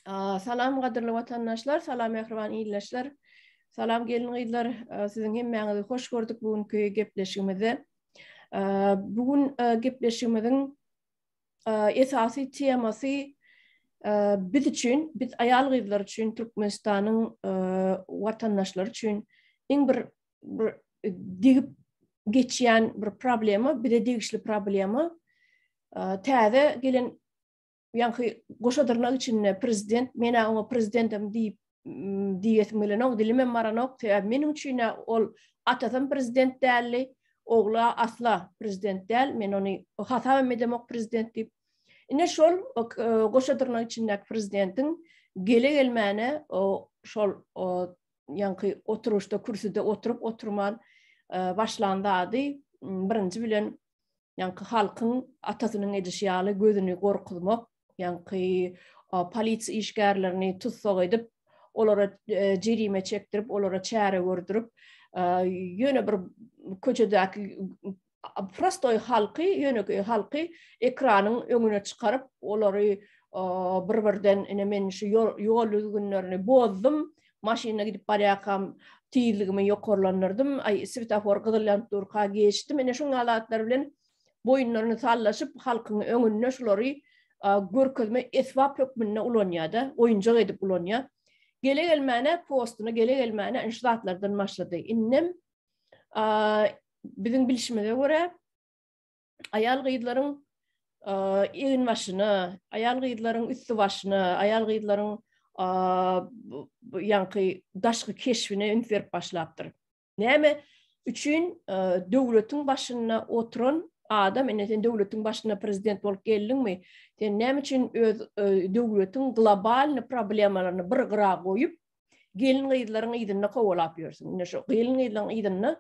Salam gaderli vatandaşlar, salam mehriban iyleşler. Salam gelin iyler. Sizin hemmeňizi hoş gördük bugünkü gepleşigimizde. Bugün gepleşigimizin esasy temasy biz üçin, biz ayal gyzlar üçin, Türkmenistanyň vatandaşlary üçin iň bir digip geçýän bir problema, bir de digişli problema. Täze gelen yani goşadırnak içinde prezident, mena o prezidentim diýetmeli, dilimem maranok, menin üçin ol atadan prezident däli, ogla asla prezident däl, men onu hatam edemok prezident diýip. Ine şol goşadırnak içindäki prezidentin gele gelmäne şol yani oturuşda kürsüde oturup oturman başlandy. Birinci bilen yani halkın atasynyň edişýaly gözüni gorkutmak, yani polisiýa işgärlerini tutsak edip, olara jerime çekdirip, olara çäre gördürüp, ýöne bir köçedäki prostoy halky ekranyň öňüne çykaryp, olary bir-birden men şu ýol düzgünlerini bozdum, maşyna gidip barýakam, tiýilligimi ýokarlandyrdım, svetofor gyzylýan durka geçdim, ene şu halatlar bilen boyunlaryny sallaşyp halkyň öňüne şolary görkezme esbap hökmünde ulanýada, oýunjak edip ulanýa. Gele gelmäne postuna, gele gelmäne inşaatlardan başlady. Innem bizim bilişimize göre ayal gyzlaryň egin başyny, ayal gyzlaryň üstü başyny, ayal gyzlaryň yani daşky keşfine ünferip başlapdyr. Näme üçün döwletiň başyna oturan adam, ene döwletiň başyna prezident bolup geldiňmi? Sen näme üçin öz döwletiň global problemalaryny bir gyra goýup, gelin gyzlaryň ýygyny kowalap ýörsiň. Ine şu gelin gyzlaryň ýygyny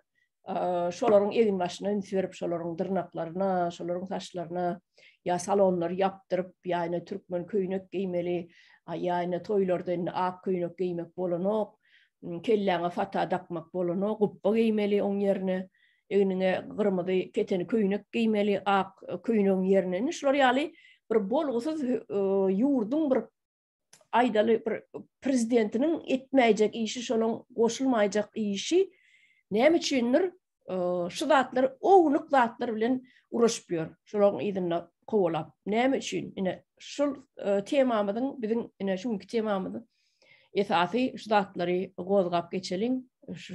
şolaryň egin başyna ünferip, şolaryň dyrnaklaryna, şolaryň saçlaryna ya salonlar yapdyryp, ýa-ni türkmen köýnek giymeli, ýa-ni toýlarda ak köýnek giymek bolanok, kelläňe fata dakmak bolanok, guppa giymeli oň ýerine. Egnine gırmady keteni köýnek giymeli, ak köýnegiň ýerine. Şolary ýaly bir bolgusyz ýurdun bir aýdaly bir prezidentiniň etmäjek işi, şolaň goşulmaýjak işi näme üçindir şu zatlar owluk zatlar bilen uruşup ýör. Şolaryň ýygyny kowalap. Näme üçin? Ine şol temamyzyň biziň ine şuňky temamyzy esasy şu zatlary gozgap geçeliň.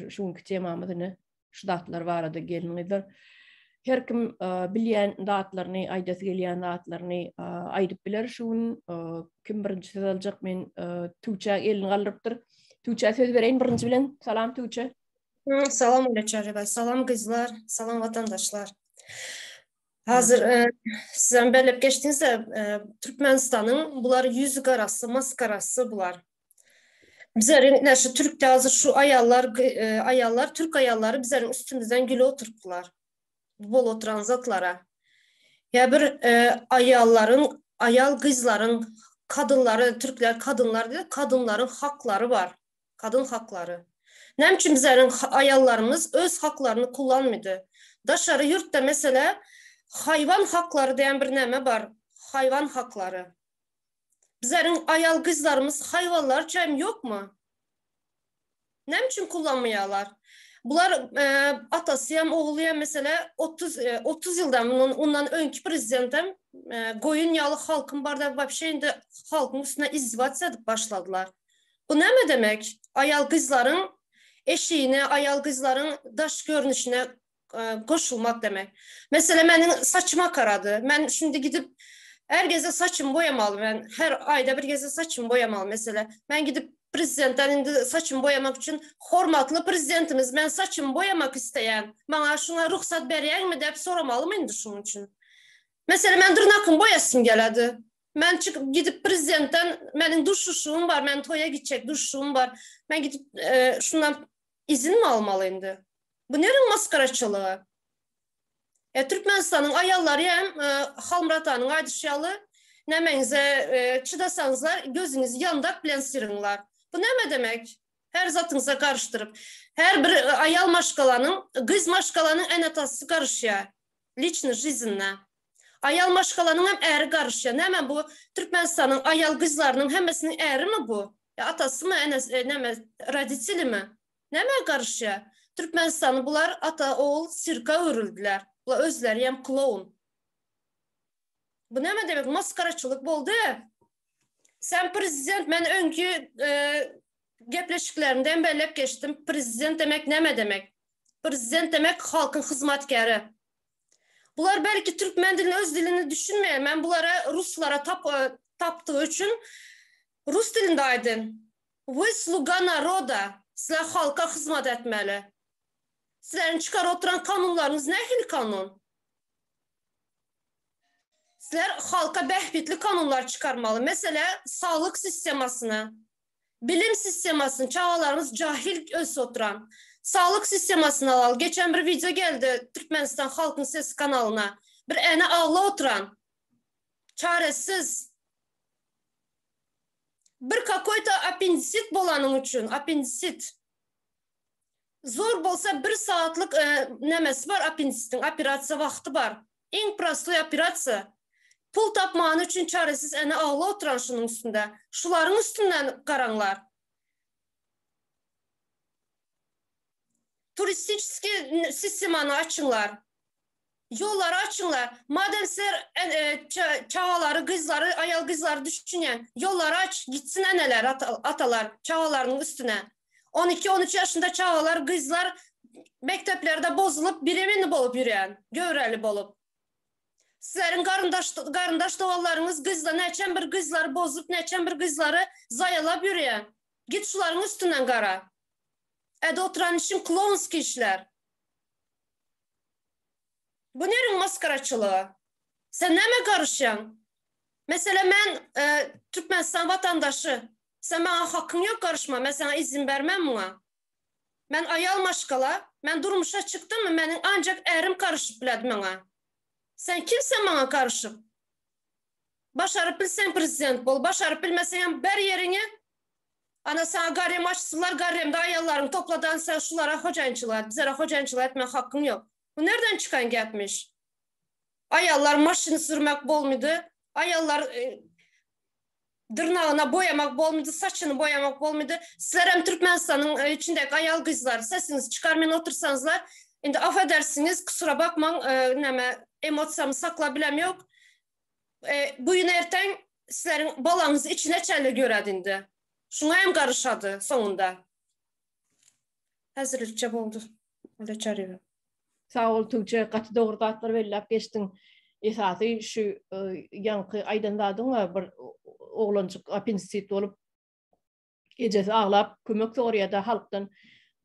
Şuňky temamyzyny şudatlar barada gelinýär. Her kim bilýän datlaryny, aýdasy gelýän datlaryny aýdyp biler. Şuň kim birinji söz aljak, men Tuğçe elini galdyrypdyr. Tuğçe söz bereýin birinji bilen. Salam Tuğçe. Salam Aleçareva, salam kızlar, salam vatandaşlar. Hazır sizden belirlep geçtiğinizde Türkmenistan'ın bunlar yüzü karası, maskarası bunlar. Bizlerin şu Türk'te hazır şu ayallar, Türk ayalları bizlerin üstümüzden gülü oturttular. Bol oturan zatlara. Ya bir ayal kızların, kadınları, Türkler kadınlar değil, kadınların hakları var. Kadın hakları. Nem için bizlerin ayallarımız öz haklarını kullanmıyordu. Daşarı yurtta mesela hayvan hakları diyen bir neme var. Hayvan hakları. Bizlerin ayal kızlarımız hayvanlar cem yok mu? Nem için kullanmıyorlar? Bunlar atasıyam, oğluyam mesela 30 yıldan ondan önkü prezidentim Goyunyalı halkın barda vapşeyinde halkın üstüne izdivaç edip başladılar. Bu ne demek? Ayal kızların eşiğine, ayal kızların daş görünüşüne koşulmak demek. Mesela benim saçıma karadı. Ben şimdi gidip her gece saçımı boyamalı. Ben her ayda bir gece saçımı boyamalı mesela. Ben gidip prezidentten saçımı boyamak için hormatlı prezidentimiz, ben saçımı boyamak isteyen, bana şuna ruhsat berýän mi deyip soramalı mıydı şunun için? Mesela ben dırnakımı boyasım geledi. Ben çıkıp gidip prezidentten, benim duşuşum var, ben toya gidecek duşuşum var. Ben gidip şundan izin mi almalıydı? Bu nerin maskaraçılığı? Türkmenistan'ın ayalları hem Halmratan'ın aydışyalı nemenize çıdasanızlar gözünüzü yandak bilen sirinlar. Bu ne demek? Her zatınıza karıştırıp. Her bir ayal maşkalanın, kız maşkalanın en atası karışıyor. Liçni жизньне. Ayal maşkalanın hem eri karışıyor. Hemen bu Türkmenistan'ın ayal kızlarının hemesinin eri mi bu? Ya atası mı, radicili mi? Neme karışıyor? Türkmenistan'ı bunlar ata, oğul, sirka örüldüler. Bunlar özleri hem kloun. Bu ne demek? Maskaraçılık oldu. Sen prezident, ben önkü gepleşiklerimden bellep geçtim. Prezident demek ne demek? Prezident demek halkın hizmetkarı. Bunlar belki Türkmen dilini, öz dilini düşünmeyen, ben bunlara Ruslara taptığı için Rus dilinde aydın. Вы слуга народа. Sizler halka hizmet etmeli. Sizlerin çıkar oturan kanunlarınız ne hil kanun? Sizler halka behbitli kanunlar çıkarmalı. Mesela sağlık sistemasını, bilim sistemasını, çağalarımız cahil öz oturan. Sağlık sistemasını alalım. Geçen bir video geldi Türkmenistan Halkın Sesi kanalına. Bir ene ağla oturan. Çaresiz. Bir kakoyta apendisit bolanın için. Apendisit. Zor bolsa bir saatlik nemesi var apendisitin. Operasiya vakti var. En prostoy operasiya. Pul tapmağın için çaresiz ene ağla oturan şunun üstünde. Şuların üstünden karanlar. Turistik sistemanı açınlar. Yolları açınlar. Madem sizler çağaları, kızları, ayal kızları düşünen yolları aç, gitsin eneler, atalar çağalarının üstüne. 12-13 yaşında çağalar, kızlar mekteplerde bozulup birimini bolup yürüyen, göreli bolup. Sizlerin karındaş doğallarınız kızla neçen bir kızları bozup, neçen bir kızları zayalap yürüyen. Git suların üstünden kara. Ede oturan işin klonski işler. Bu nerin maskaraçılığı? Sen neme karışan? Mesela ben Türkmenistan vatandaşı. Sen bana hakkın yok karışma. Ben sana izin vermem buna. Ben ayal maşkala. Ben durmuşa çıktım mı? Benim ancak erim karışıp biledi bana. Sen kimsen bana karışıp? Başarıp bilsen prezident bol. Başarıp bilmesen ber yerini. Ana sana garem açsınlar. Garemde ayallarını topladan sen şulara hocancılığa. Bizlere hocancılığa etme hakkın yok. Bu nereden çıkan gelmiş? Ayallar maşını sürmek bol muydu? Ayallar dırnağına boyamak bol muydu? Saçını boyamak bol muydu? Sizler hem Türkmenistan'ın içindeki ayal kızlar sesinizi çıkarmayın otursanızlar. Şimdi affedersiniz kusura bakmayın emotsiyamı saklabilem yok. Bu yine erten sizlerin balanızı içine çelle göredindi. Şuna hem karışadı sonunda. Hazırlıkça oldu. Öyle çağırıyorum. Sağ ol Tuğçe, katı doğru dağıtlar velilap geçtin. Esası şu yankı aydınladın var bir oğlancık apendisit olup gecesi ağlap kömek oraya da halktan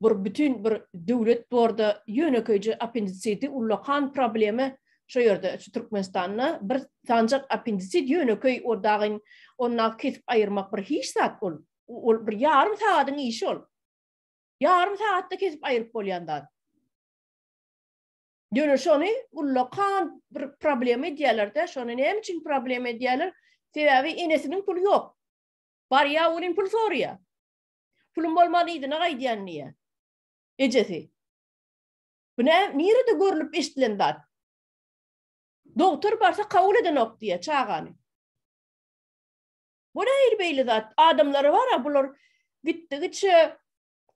bütün bir devlet bu arada yönetici apendisiti ullakan problemi şu yerde Türkmenistan'na bir sancak apendisit yönetici oradağın onunla kesip ayırmak bir hiç saat ol bir yarım saatin işi ol. Yarım saatte kesip ayırıp olyandan. Dönür şonu ullakan bir problemi diyorlar şonu ne için problemi diyorlar? Sebebi enesinin pulu yok. Var ya onun pul soruyor. Pulun olmadıydı ne gaydiyen niye? Ecesi. Bu ne? Nerede görülüp iştilendat? Doktor varsa kabul eden ok diye çağanı. Bu ne beyli zat? Adamları var ya bunlar gittikçe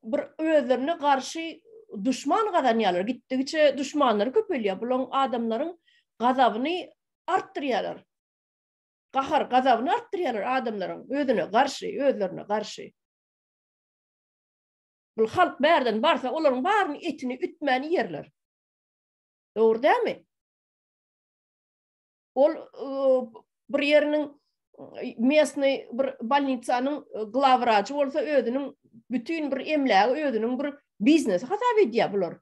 bir özlerine karşı düşman kazanıyorlar. Gittikçe düşmanları köpeliyor. Bunlar adamların gazabını arttırıyorlar. Gazabını arttırıyorlar adamların özlerine karşı. Bu halk berden varsa onların barını etini ütmeni yerler. Doğru değil mi? Ol bir yerinin mesni bir balnitsanın glavvracı olsa ödünün bütün bir emlağı ödünün bir biznesi hesap ediyor bular.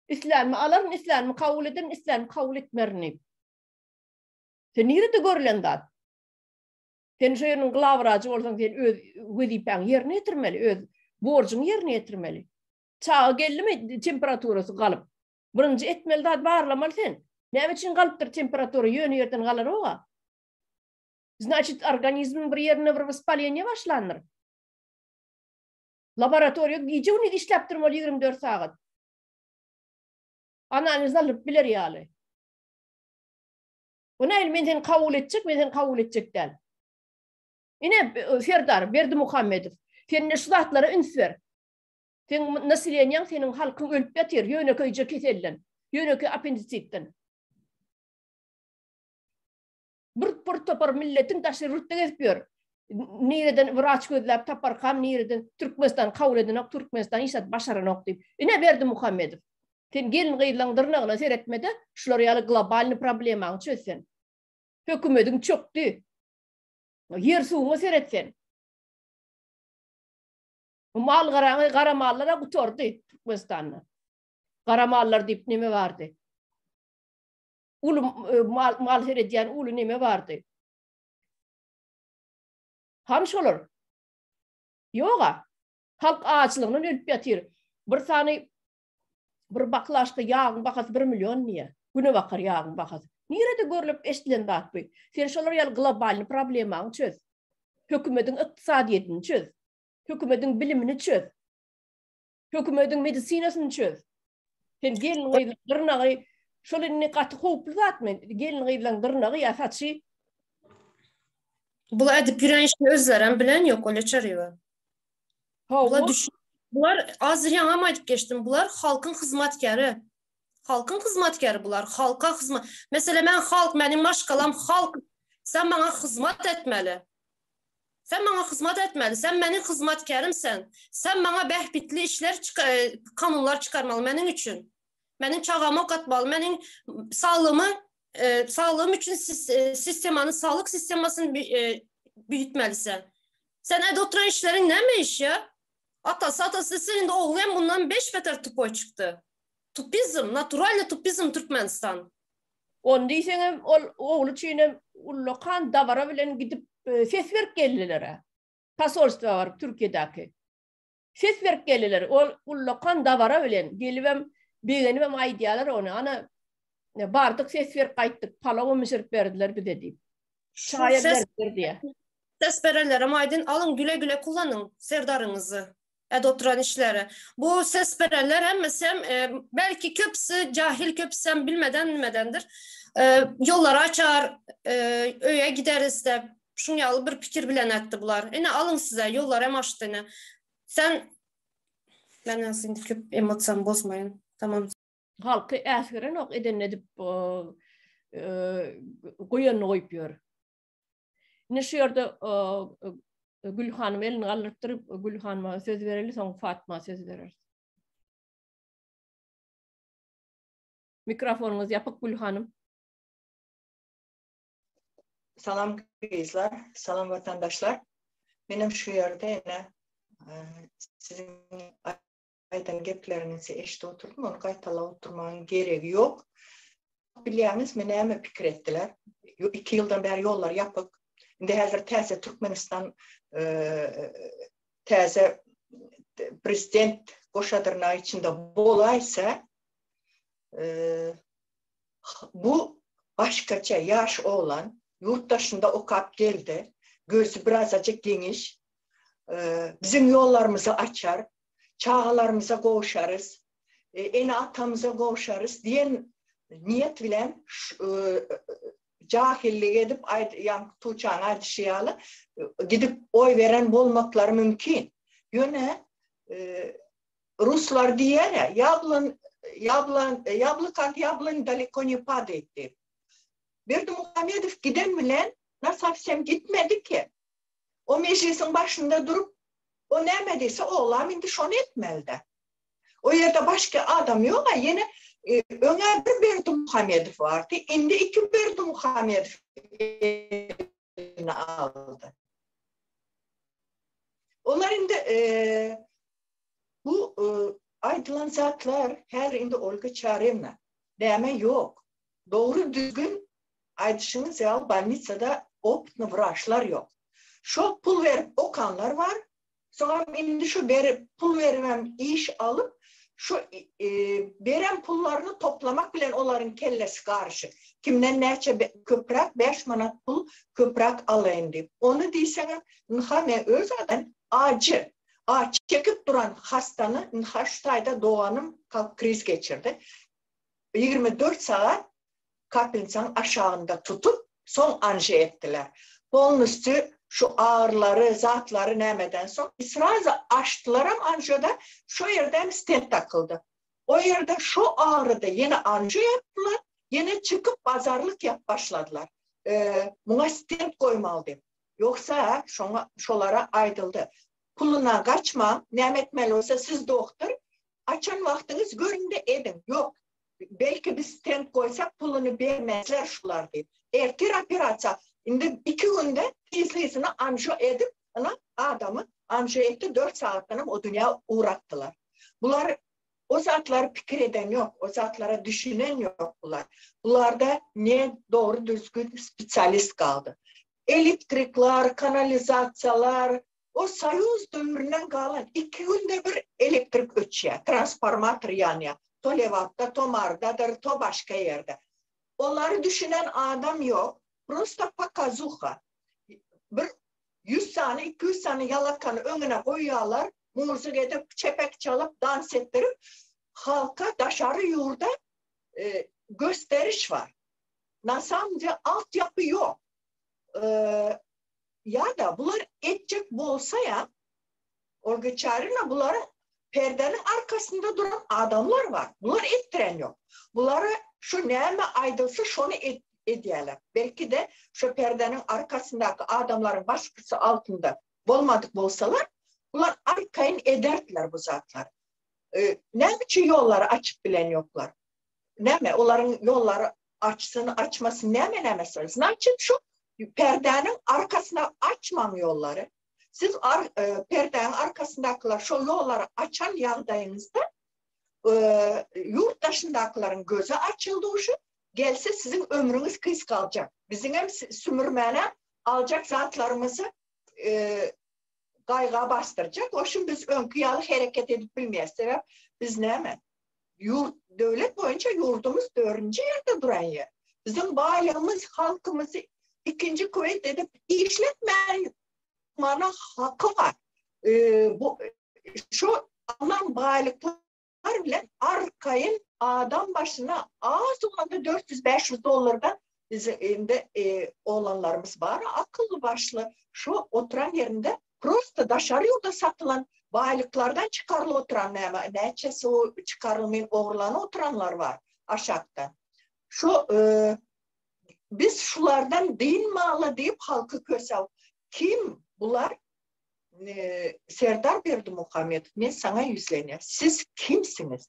İslam'ı alırın, İslam'ı kabul ederin, İslam'ı kabul etmerini. Sen nerede görülen dat? Sen şu yerinin glavvracı olsan sen vazifeni yerine getirmeli, borcunu yerine getirmeli. Çağı geldi mi temperaturası kalıp. Birinci etmeli dat bağırlamalı sen. Ne için kalıptır temperaturu yönü yerden kalır oğa? Значит, organizmin bir yerine bir vespaleniye başlanır. Laboratuvarya gece onu işleptirmeli 24 saat. Analiz alıp bilir yani. Ona men seni kabul edecek, men seni kabul edecek değil. Yine Serdar Berdimuhamedov. Sen ne şulatlara üns ver. Sen nasıl senin halkın ölüp yatır. Yöneköyce kesellen. Yöneköy apendisitten. Bir topar milletin taşı rütten etmiyor. Nereden vraç gözlep tapar kam nereden Türkmenistan kabul edin Türkmenistan işat başaran deyip. Yine Berdimuhamedov. Sen gelin gıylandırına seyretmede şular yalı global problemanı çözsen. Hükümetin çöktü. Yer suğunu seyretsen. Mal garamallara kutordu Türkmenistan'la. Garamallar deyip neme vardı? Ulu mal seyrediyen ulu neme vardı? Hanış olur? Yoga. Halk ağaçlığının ölüp yatır. Bir sani bir baklaştı yağın bakası 1 milyon niye? Güne bakar yağın bakası. Nerede görülüp eştilen dağıtmıyor? Sen şolar yal global problemanı çöz. Hükümetin iktisadiyetini çöz. Hükümetin bilimini çöz. Hükümetin medisinasını çöz. Sen gelin gıylandırına şöyle ne katı hoplu zatmen. Gelin gıylandırına yasatçı. Bula edip yüren işini özleren bilen yok öyle çarıyor. Bunlar az yana aytıp geçtim. Bunlar halkın hizmetkarı. Halkın hizmetkarı bunlar. Halka hizmet. Mesela ben halk, benim maşkalam halk. Sen bana hizmet etmeli. Sen bana hizmet etmeli. Sen benim hizmetkarımsen. Sen bana behbitli işler, kanunlar çıkarmalı benim için. Benim çağıma katmalı. Benim sağlığım için sistemanın, sağlık sistemasını büyütmelisin. Sen oturan işlerin ne mi iş ya? Atası senin de oğlayan bundan 5 metre tupoy çıktı. Tupizm, naturalne tupizm Türkmenistan. On diysen oğlu çiğne lokan davara bilen gidip ses verip geldiler. Pasolstva var Türkiye'deki. Ses verip geldiler. O lokan davara bilen gelivem beğenivem aydiyalar onu. Ana bardık ses verip kayttık. Palava mısırıp verdiler bir dediğim. Şayet verdiler diye. Ses verirler ama aydın alın güle güle kullanın serdarınızı. Oturan işleri. Bu ses verirler hem belki köpsü cahil köpsem bilmedendir. Yolları açar, öye gideriz de şunyalı bir fikir bilen etti bunlar. Yine alın size yollar hem açtığını. Sen ben aslında köp emotsam bozmayın. Tamam. Halkı eskeren ok eden edip koyanını koyuyor. Ne şu yerde Gül Hanım elini kaldırıp Gül Hanım'a söz verelim, sonra Fatma söz verir. Mikrofonunuz yapıp Gül Hanım. Salam kızlar, salam vatandaşlar. Benim şu yerde yine sizin aydan geplerinizi eşte oturdum, onu kaytala oturmanın gereği yok. Biliyorsunuz, beni hemen fikir ettiler. 2 yıldan beri yollar yapıp, şimdi hazır teze Türkmenistan teze prezident koşadırına içinde bolaysa bu başkaça yaş olan yurttaşında okap geldi. Gözü biraz azıcık geniş. Bizim yollarımızı açar. Çağlarımıza koşarız. Eni atamıza koşarız diyen niyet bilen cahillik edip yani Tuğçağın Aydışıyalı gidip oy veren olmakları mümkün. Yine Ruslar diyor ya yablın daleko ne pade etti. Berdimuhamedov giden bilen nasıl gitmedi ki. O meclisin başında durup o nemediyse oğlan indi şunu etmeli. O yerde başka adam yok ama yine öner bir Berdimuhamedov vardı. Şimdi 2 Berdimuhamedov aldı. Onlar şimdi bu aydılan zatlar her indi Olga Çarevna deme yok. Doğru düzgün aydışınız ya Balnitsa'da optna vraşlar yok. Şu pul verip okanlar var. Sonra şimdi şu pul vermem iş alıp şu veren pullarını toplamak bile onların kellesi karşı. Kimden neçe köprak 5 manat pul köprak alayım deyip. Onu değilsene nıhame öz adam acı. Çekip duran hastanı Nhaştay'da doğanım kalp kriz geçirdi. 24 saat kapınsanın aşağında tutup son anje ettiler. Onun üstü şu ağırları, zatları nemeden son İsrail'de açtılar ama anjoda şu yerden stent takıldı. O yerde şu ağrıda yine anjo yaptılar, yine çıkıp pazarlık yap başladılar. Buna stent koymalı deyip. Yoksa şolara aydıldı. Puluna kaçma, ne etmeli olsa siz doktor, açan vaktiniz göründe edin. Yok, belki bir stent koysak pulunu vermezler şular deyip. Eğer terapi atsa, şimdi 2 günde izleyisini anjo edip, adamı anjo etti 4 saatten o dünya uğrattılar. Bunlar, o zatları fikir eden yok, o zatlara düşünen yok bunlar. Bunlarda ne doğru düzgün spesyalist kaldı. Elektrikler, kanalizasyonlar, o Soyuz dövründen kalan 2 günde bir elektrik ötüyor, transformatör yanıyor. To Levat'ta, to Marda'dır, to başka yerde. Onları düşünen adam yok. Prosta pakazuha. Bir 100 tane, 200 tane yalakanı önüne koyuyorlar. Müzik edip, çepek çalıp, dans ettirip halka dışarı yurda gösteriş var. Nasamca altyapı yok. Ya da bunlar edecek bolsa ya, Olga Çarina bunların perdenin arkasında duran adamlar var. Bunlar ettiren yok. Bunları şu neyme aydılsa şunu ediyorlar. Belki de şu perdenin arkasındaki adamların baskısı altında olmadık bolsalar, bunlar arkayın ederdiler bu zatlar. Ne biçim yolları açıp bilen yoklar. Ne mi? Onların yolları açması ne mi mesele? Значит şu perdenin arkasına açmam yolları. Siz perdenin arkasındakiler şu yolları açan yağdayınızda yurt dışındakilerin gözü açıldı uşu. Gelse sizin ömrünüz kız kalacak. Bizim hem sümürmene alacak zatlarımızı kayga bastıracak. O şimdi biz önkıyalı hareket edip bilmeyiz. Sebep biz ne mi? Devlet boyunca yurdumuz 4. yerde duran yer. Bizim baylığımız, halkımızı 2. kuvvet edip işletmenin hakkı var. Şu alan baylıklar bile arkayın adam başına az olanda 400-500 dolardan bizim olanlarımız var. Akıllı başlı şu oturan yerinde prosta dışarı yolda satılan baylıklardan çıkarılı oturan neçesi o çıkarılmayın oğurlanı oturanlar var aşağıda. Şu biz şulardan din malı deyip halkı kösel. Kim bunlar? Serdar Berdimuhammed, ben sana yüzleniyor. Siz kimsiniz?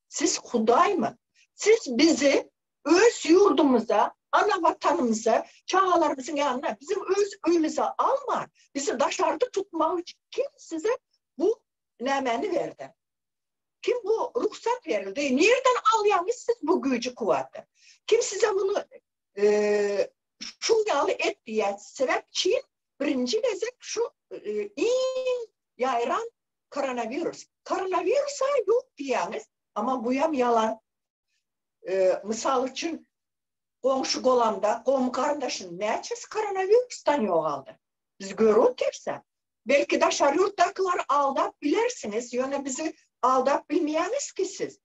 Siz Huday mı? Siz bizi öz yurdumuza, ana vatanımıza, çağalarımızın yanına, bizim öz öyümüze alma. Bizi dışarıda tutmak için kim size bu nemeni verdi? Kim bu ruhsat verildi? Nereden alıyorsunuz siz bu gücü kuvveti? Kim size bunu şunyalı et diye sebep Çin birinci vezek şu en yayran koronavirüs. Koronavirüsa yok diyeniz ama bu yalan. Misal için komşu kolamda, kom kardeşin neçesi koronavirüsten yok aldı. Biz görüyoruz derse. Belki dışarı yurttakiler aldap bilirsiniz. Yani bizi aldap bilmeyeniz ki siz.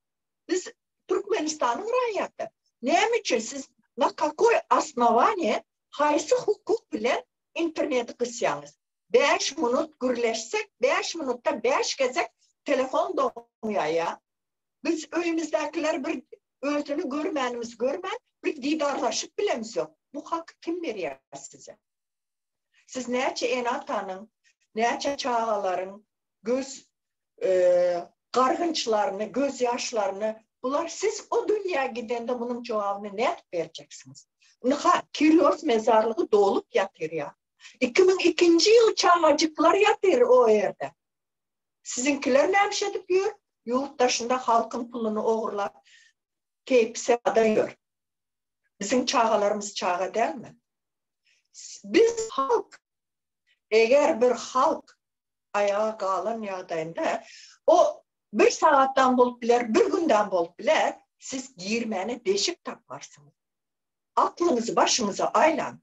Biz Türkmenistan'ın rayatı. Ne için siz na какой основание haysi hukuk bile interneti kısyanız. 5 minut gürleşsek, 5 minutta 5 gezek telefon donuyor ya. Biz öyümüzdekiler bir özünü görmenimiz bir didarlaşıp bilemiz yok. Bu hakkı kim veriyor size? Siz neçe enatanın, neçe çağaların göz kargınçlarını, gözyaşlarını bunlar siz o dünya gidende bunun cevabını net vereceksiniz. Kirios mezarlığı dolup yatır ya. 2002 yıl çağacıklar yatır o yerde. Sizinkiler ne yapışadık diyor? Yurt dışında halkın pulunu oğurlar. Keypse adayıyor. Bizim çağalarımız çağa değil mi? Biz halk, eğer bir halk ayağa kalan yağdayında o bir saatten bulup biler, bir günden bulup biler, siz girmene deşik takmarsınız. Aklınızı başınıza aylan.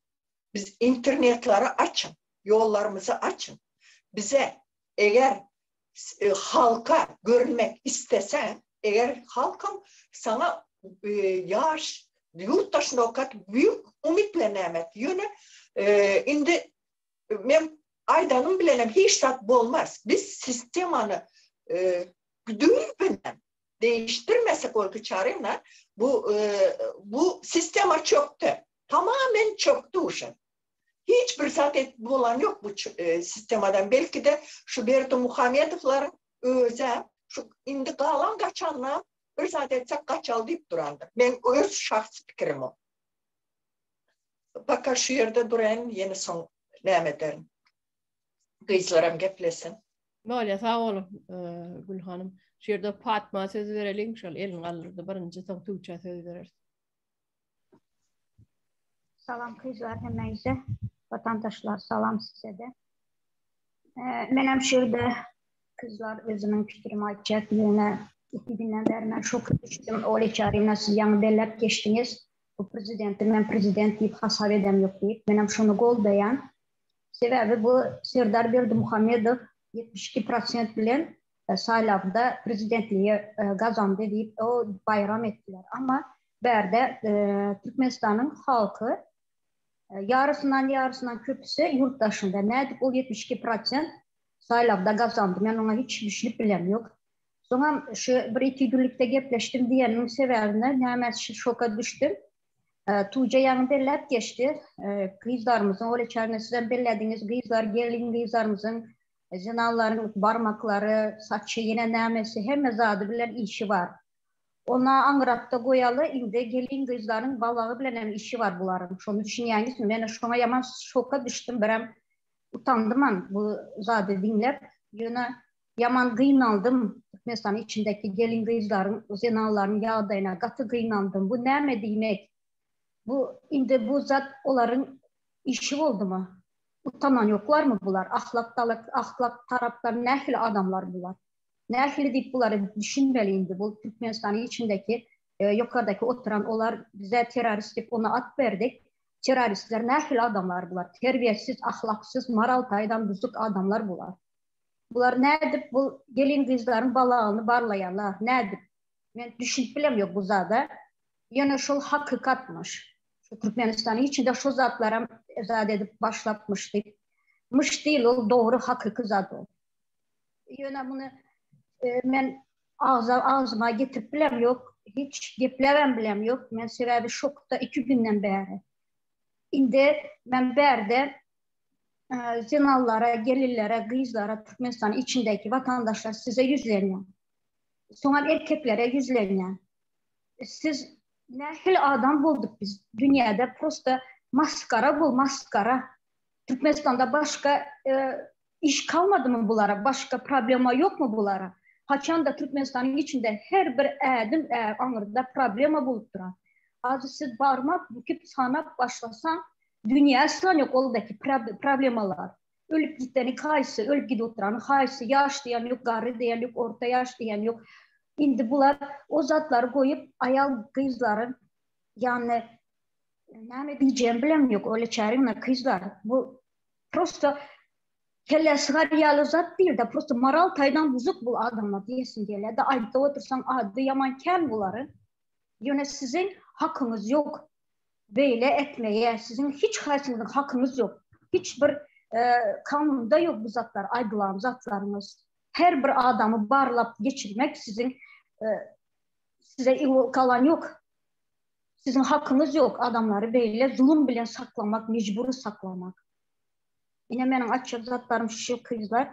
Biz internetleri açın, yollarımızı açın. Bize eğer halka görmek istesen, eğer halkım sana yaş, yurttaşın okat büyük ümitlenemet. Yönü indi men aydanın bilenem hiç sat olmaz. Biz sistemanı güdüğünden değiştirmesek olgu çaremle bu sistema çöktü. Tamamen çöktü uşun. Hiçbir zat bulan yok bu sistemadan. Belki de şu Berto Muhammedovların özel şu indi kalan kaçanlar bir zat etsek kaçal deyip durandı. Ben öz şahsi fikrim o. Bakar şu yerde durayım yeni son neyemederim. Kızlarım geplesin. Böyle sağ olun Gül Hanım. Şu yerde Fatma söz verelim. Şöyle elin alırdı. Birinci son Tuğçe söz verir. Salam kızlar hemeyse. Vatandaşlar salam size de. Benim şurada kızlar özümün fikrimi açacak. Yine 2000'den beri ben şok düştüm. Öyle çağırayım siz yanı belirlep geçtiniz. Bu prezidenti ben prezident deyip hasar edem yok deyip. Benim şunu gol beyan. Sebebi bu Serdar Berdimuhamedov 72% bilen saylavda prezidentliği kazandı deyip o bayram ettiler. Ama berde Türkmenistan'ın halkı yarısından köpüsü yurttaşında. Nedir? O 72% saylavda kazandı. Ben ona hiç düşünüp bilem yok. Sonra şu bir iki günlükte gepleştim diyenin severine hemen şoka düştüm. Tuğca yanı belirlep geçti. Kızlarımızın, öyle çağrına sizden belirlediğiniz kızlar, gelin kızlarımızın, zinalların parmakları, saçı yine nemesi, hem zadı bilen işi var. Ona Angrat'ta koyalı, indi gelin kızların balağı bilen işi var bunların. Şunu düşünüyorsunuz. Ben şuna yaman şoka düştüm. Ben utandım bu zadı dinlep. Yine yaman kıynaldım. Mesela içindeki gelin kızların, zinalların yağdayına katı kıynaldım. Bu ne demek? Bu indi bu zat onların işi oldu mu? Utanan yoklar mı bunlar? Ahlak taraftar nehli adamlar bunlar. Nehli deyip bunları düşünmeli indi. Bu Türkmenistan'ın içindeki yukarıdaki oturan onlar bize terörist deyip ona at verdik. Teröristler nehli adamlar bunlar. Terbiyesiz, ahlaksız, moral taydan bozuk adamlar bunlar. Bunlar nedir? Bu gelin kızların balağını barlayanlar nedir? Ben düşünüp bilemiyorum bu zada. Yani şu hakikatmış. Şu Türkmenistan'ın içinde şu zatlara ezad edip başlatmıştı. Mış değil o doğru hakiki zat o. Yani bunu ben ağzıma getirip bilem yok. Hiç geplevem bilem yok. Ben sebebi şokta 2 günden beri. Indi ben berde zinallara, gelirlere, kızlara, Türkmenistan'ın içindeki vatandaşlar size yüzleniyor. Sonra erkeklere yüzleniyor. Siz nehil adam bulduk biz. Dünyada prosta maskara bu, maskara. Türkmenistan'da başka iş kalmadı mı bunlara? Başka problema yok mu bunlara? Haçan da Türkmenistan'ın içinde her bir edim anırda problema bulup duran. Azı siz bağırmak, büküp sanak başlasan dünya sıran yok oradaki problemalar. Ölüp gittiğini kayısı, ölüp gidip oturanı kayısı, yaş diyen yok, garı diyen yok, orta yaş diyen yok. Şimdi bunlar o zatları koyup ayal kızların yani ne diyeceğim bilemiyorum öyle çağırıyorlar kızlar. Bu prosta kellesi hariyalı zat değil de prosta moral taydan bozuk bu adamlar diyesin diye. De ayda otursan adı yaman kel bunların. Yine sizin hakkınız yok böyle etmeye. Sizin hiç hayatınızın hakkınız yok. Hiçbir kanunda yok bu zatlar, aygılan zatlarınız. Her bir adamı barlap geçirmek sizin size kalan yok. Sizin hakkınız yok adamları böyle zulüm bile saklamak, mecburi saklamak. Yine benim açık zatlarım şu kızlar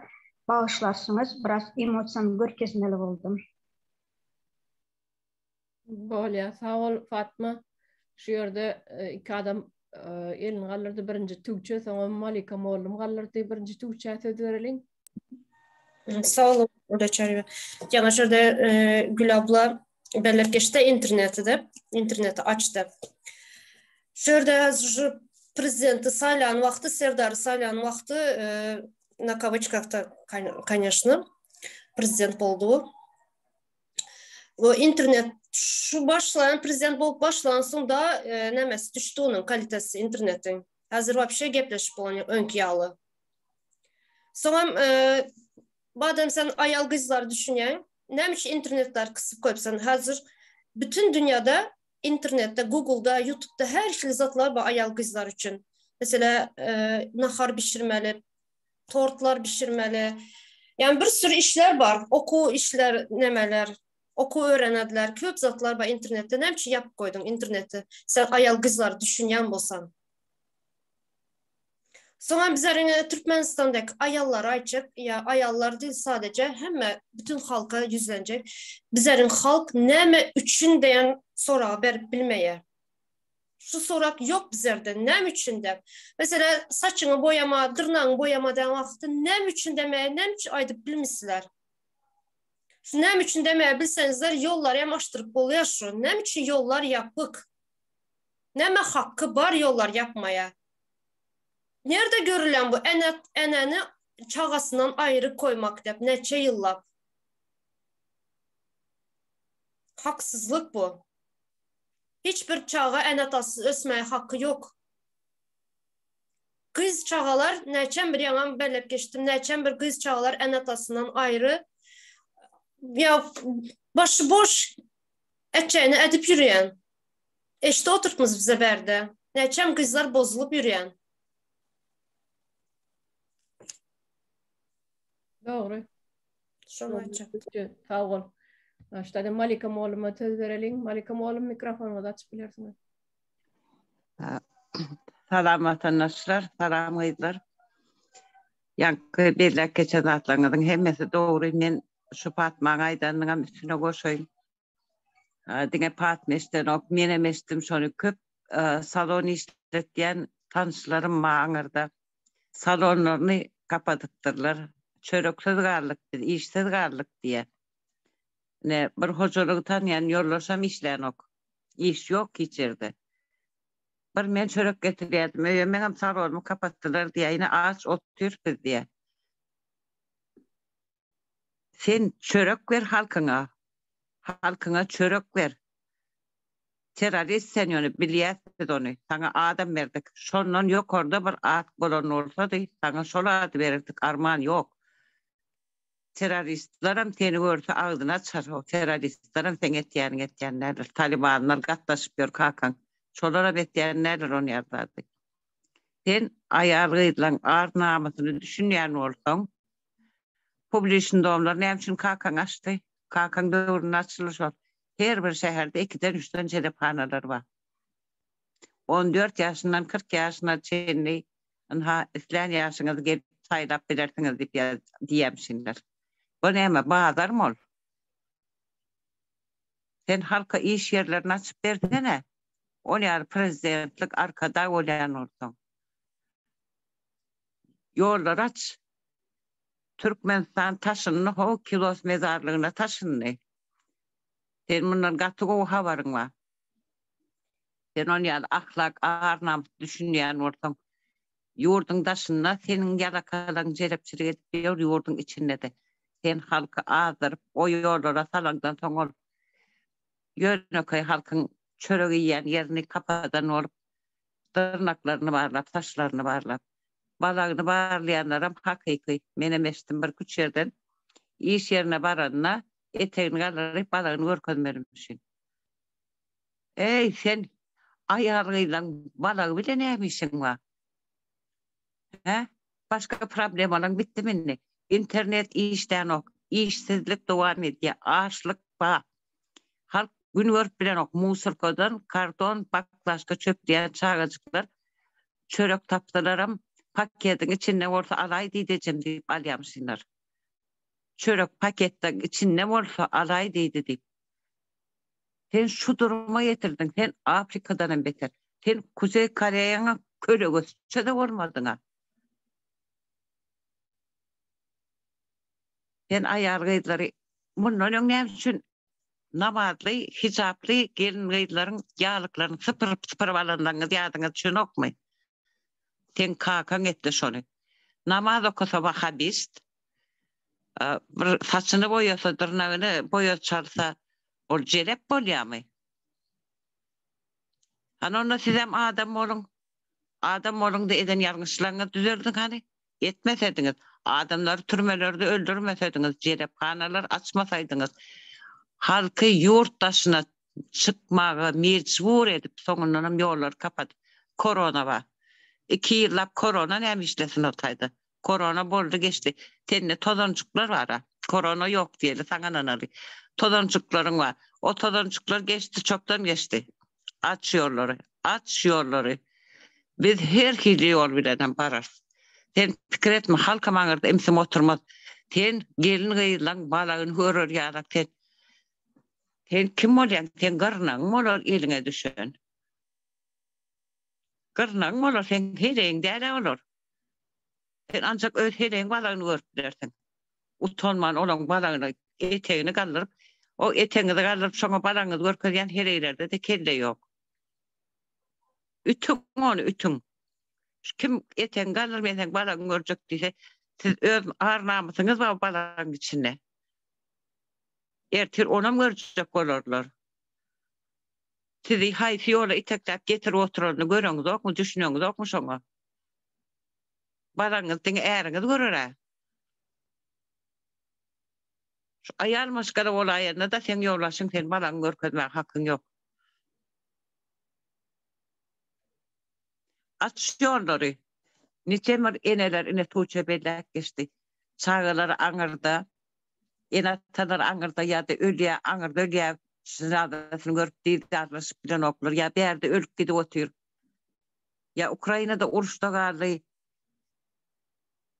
bağışlarsınız. Biraz emosyon görkezmeli oldum. Böyle sağ ol Fatma. Şu yerde iki adam elini kaldırdı. Birinci Tuğçe, sonra Malika Moğolum kaldırdı. Birinci Tuğçe söz verelim. Sağ olun. Yana şurada Gül abla belirgeçte interneti açtı. Şurada президенты Салян вақты, Сердар Салян вақты на кавычках-то, конечно, президент болды. Интернет şu başlayan prezident болып başlansın da nemesi düştü onun kalitesi internetin. Hazır вообще gepleşip olan önkiyalı. Sonra badem sen ayal kızlar düşünen, nemiş internetler kısıp koyupsan hazır bütün dünyada internette, Google'da, YouTube'da her şey zatlar var ayal kızlar için. Mesela nahar pişirmeli, tortlar pişirmeli. Yani bir sürü işler var. Oku işler, nemeler, oku öğrenediler. Köp zatlar var internette. Ne için yapıp koydun internette? Sen ayal kızlar düşünen bolsan. Sonra bizlerin Türkmenistan'daki ayallar açık, ya ayallar değil sadece, hem bütün halka yüzlenecek. Bizlerin halk neme üçün deyen sorağı berip bilmeye. Şu sorak yok bizlerde, nem üçün de. Mesela saçını boyama, dırnağını boyama deyen vaxtı nem üçün demeye, nem üçün aydıp bilmişsizler. Şu nem üçün demeye bilsenizler yollar yamaştırıp oluyor şu. Nem üçün yollar yapık. Neme hakkı var yollar yapmaya. Nerede görülen bu eneni çağasından ayrı koymak deyip neçe yıllar? Haksızlık bu. Hiçbir çağa enetası ösmeye hakkı yok. Kız çağalar, neçen bir yaman belep geçtim, neçen bir kız çağalar enetasından ayrı, ya başıboş etçeyini edip yürüyen. İşte oturtmuz bize verdi. Neçen kızlar bozulup yürüyen. Doğru. Şunu açık. Sağ ol. İşte Malika Moğolum'a söz verelim. Malika Moğolum mikrofonu da açıp bilirsiniz. Salam vatandaşlar, salam kızlar. Yankı belli geçen atlanırdın. Hemmesi doğru. Men şu Fatma Aydan'ın üstüne koşayım. Dine Fatmeş'ten ok. Men emestim şunu köp salon işletken tanışlarım mağırda. Salonlarını kapatıktırlar. Çöröksüz garlık, işsiz garlık diye. Ne bir hocalığı tanıyan yollasam işleyen ok. İş yok içeride. Bir men çörek getiriyordum. Menem salonu kapattılar diye yine ağaç oturuyoruz diye. Sen çörek ver halkına. Halkına çörek ver. Terörist sen onu biliyorsun onu. Sana adam verdik. Şondan yok orada bir at bolon olsa da sana şol adı verirdik. Armağan yok. Teröristlerim seni görse ağzına açar. O teröristlerim sen etyenlerdir. Talibanlar katlaşıp yor kakan. Şolara betyenlerdir onu yazardı. Sen ayargıydın ağır namusunu düşünüyen olsan, publişin doğumları ne için kakan açtı? Kakan doğrunu açılış var. Her bir şehirde 2'den 3'ten celephaneler var. 14 yaşından 40 yaşına çeyini, İslam yaşınızı gelip saylap bilirsiniz diyemsinler. Bu neyme bağlar mı ol? Sen halka iş yerlerini açıp verdine. O yani prezidentlik arkada olayan olsun. Yollar aç. Türkmenistan taşınını o kilos mezarlığına taşınını. Sen bundan katı o havarın var. Sen onu yani ahlak, ağır namus düşünüyen olsun. Yurdun taşınına senin yalakalan celepçilik ediyor yurdun içinde de. Sen halkı ağdırıp o yollara salangdan son olup. Yönököy halkın çörek yiyen yerini kapadan olup. Tırnaklarını bağırlap, taşlarını bağırlap. Balağını bağırlayanlarım hakiki. Menem estim bir küç yerden iş yerine baranına eteğini alıp balağını görkönmemişsin. Ey sen ayarıyla balağı bile ne yemişsin var? He? Başka problem olan bitti mi? İnternet işten ok. İşsizlik devam ediyor. Açlık var. Halk gün görüp bilen ok. Musurkodan karton baklaşka çöpleyen çağacıklar çörek taptılarım. Paketin içinde olsa alay diyeceğim deyip alyamışsınlar. Çörek paketten içinde olsa alay deyip. Sen şu duruma getirdin. Sen Afrika'dan beter. Sen Kuzey Kore'ye köle gösterse de olmadın ha. Sen ayargıydları bunun önüne için namazlı, hicaplı gelin gıydların yağlıklarını sıpır alanlarını diyadığınız için yok mu? Sen kakan etti şunu. Namaz okusa vahabist, saçını boyasa, tırnağını boyasa, o celep oluyor mu? Hani onu sizem adam olun. Adam olun da eden yanlışlarını düzerdin hani. Etmeseydiniz. Adamları türmelerde öldürmeseydiniz. Celephaneler açmasaydınız. Halkı yurttaşına çıkmağı mecbur edip sonundan yollar kapatıp korona var. 2 yıllap korona ne işlesin otaydı. Korona boldu geçti. Tenne tozancuklar var ha. Korona yok diyelim sana nanarı. Tozancukların var. O tozancuklar geçti, çoktan geçti. Aç yolları. Biz her hili yol bileden bararız. Sen fikir etme, halka mağırda emsim oturmaz. Sen gelin gıyılan balağın hörür yarak. Sen kim olayan? Sen gırnan mı olur eline düşün? Gırnan mı olur? Sen hileyin dere olur. Sen ancak öz hileyin balağını örp dersin. Utanman olan balağını eteğini kaldırıp, o eteğini de kaldırıp sonra balağını örpüyen hileylerde de kelle yok. Ütün onu, ütün. Kim eteğini kaldırmayan balağını görecek diyse, siz öz ağır namusunuz var balağın içinde. Ertir ona mı görecek olurlar? Sizi hayfi yola iteklep getir oturduğunu görüyorsunuz yok mu, düşünüyorsunuz yok mu sonra? Balağınızın eğeriniz görür ha. Şu ayal maskara olayına da sen yollaşın, sen balağını görkezme hakkın yok. Aç yolları. Niçemir eneler ine tuğçe bellek geçti. Çağıları anırda. Enatalar anırda ya da ölüye anırda ölüye sıradasını görüp değil darlaşıp bilen oklar. Ya bir yerde ölüp gidip oturuyor. Ya Ukrayna'da uruçta kaldı.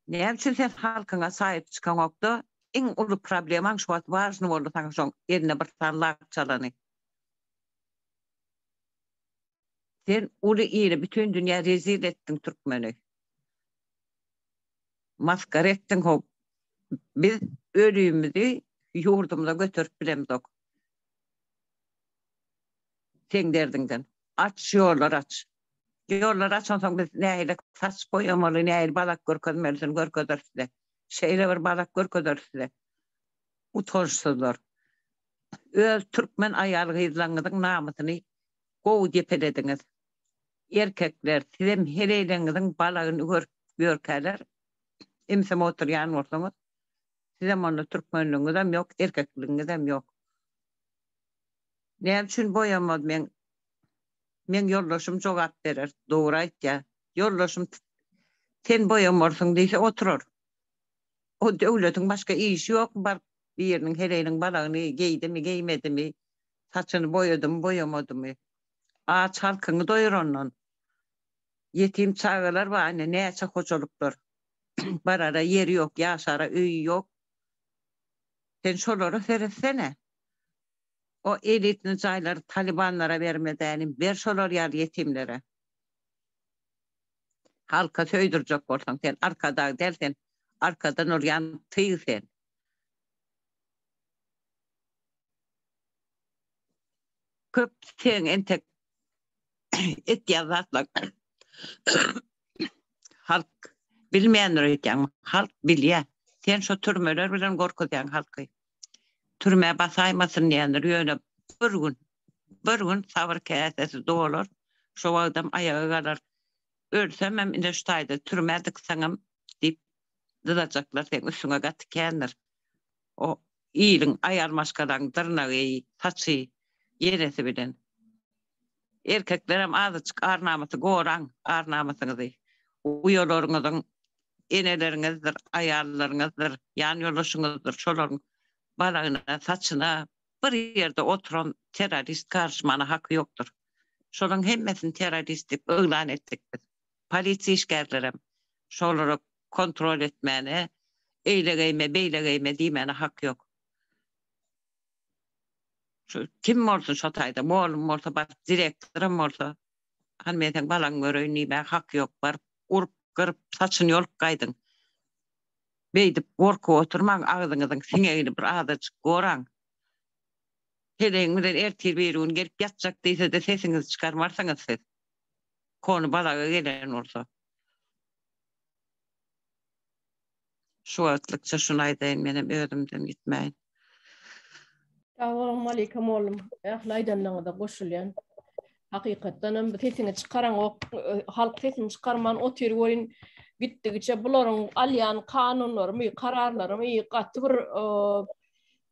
Ne için sen halkına sahip çıkan oktu? En ulu problemin şu an varsın oldu sana son eline bir tanlak çalanı. Sen ulu iyili bütün dünya rezil ettin Türkmen'i. Maskar ettin o. Biz ölüğümüzü yurdumuza götürüp bilemdik. Sen derdinden. Aç yollar aç. Yollar aç ondan biz neyle saç boyamalı, neyle balak görkezmelisin, görkezer size. Şeyle bir balak görkezer size. Utorsuzlar. Öz Türkmen ayargıyızlarınızın namusunu kovu depelediniz. Erkekler sizem hereylenizin balağını görkeler. İmsem oturuyan olsanız. Sizem onu Türkmenliğiniz hem yok, erkekliğiniz hem yok. Ne için boyamadı men yoldaşım cevap verir. Doğru ayt ya. Yoldaşım sen boyamırsın deyse oturur. O devletin başka işi yok. Bir yerinin hereyinin balağını giydi mi, giymedi mi? Saçını boyadı mı, boyamadı mı? Ağaç halkını doyur ondan. Yetim çağılar var. Anne ne açık hocalıklar. Barara yeri yok, yaşara öğü yok. Sen şoları söylesene. O elitli çayları Talibanlara vermeden ver şolar yer yetimlere. Halka söydürecek olsan sen arkada dersen arkadan oraya tıyı sen. Köp sen entek et yazatlar. Halk bilmeyenler eken halk bilye. Sen şu türmeler bilen korkudan halkı. Türmeye basaymasın diyenler yöne bir gün savur kayasesi doğulur. Şu adam ayağı kadar ölsem hem de şutaydı. Türmeye dıksanım deyip dıdacaklar sen üstüne katı kendir. O iyilin ayarmaşkadan tırnağı, saçı, yeresi bilen. Erkeklerim azıcık arnaması goran, arnamasınızı. Uyuyorlarınızın enelerinizdir, ayarlarınızdır, yan yoluşunuzdur, şoların balağına, saçına bir yerde oturan terörist karşımana hakkı yoktur. Şoların hemmesini terörist deyip ilan ettik biz. Polisi işgərlərim şoları kontrol etmeni, eyle geyme, beyle geyme diymeni hakkı yok. Şu, kim olsun şu tayda, oğlum olsa, bak direktörüm olsa, hanımefendi balan görüyor, ben hakkı yok, var, urup, kırıp, saçını yolup kaydın. Beydip, korku oturman, ağzınızın sineğini bir ağzıcık koran. Heleğinizden ertir beyruğun gelip yatacak deyse de sesinizi çıkarmarsanız siz. Konu balağa gelen olsa. Şu atlıkça şunaydayın, benim ödümden gitmeyin. Assalamu alaikum oğlum. Ahlaydanlarına da koşulayan. Hakikaten sesini çıkaran halk sesini çıkarman o terörün gittikçe bunların alyan kanunları mı, kararları mı, katı bir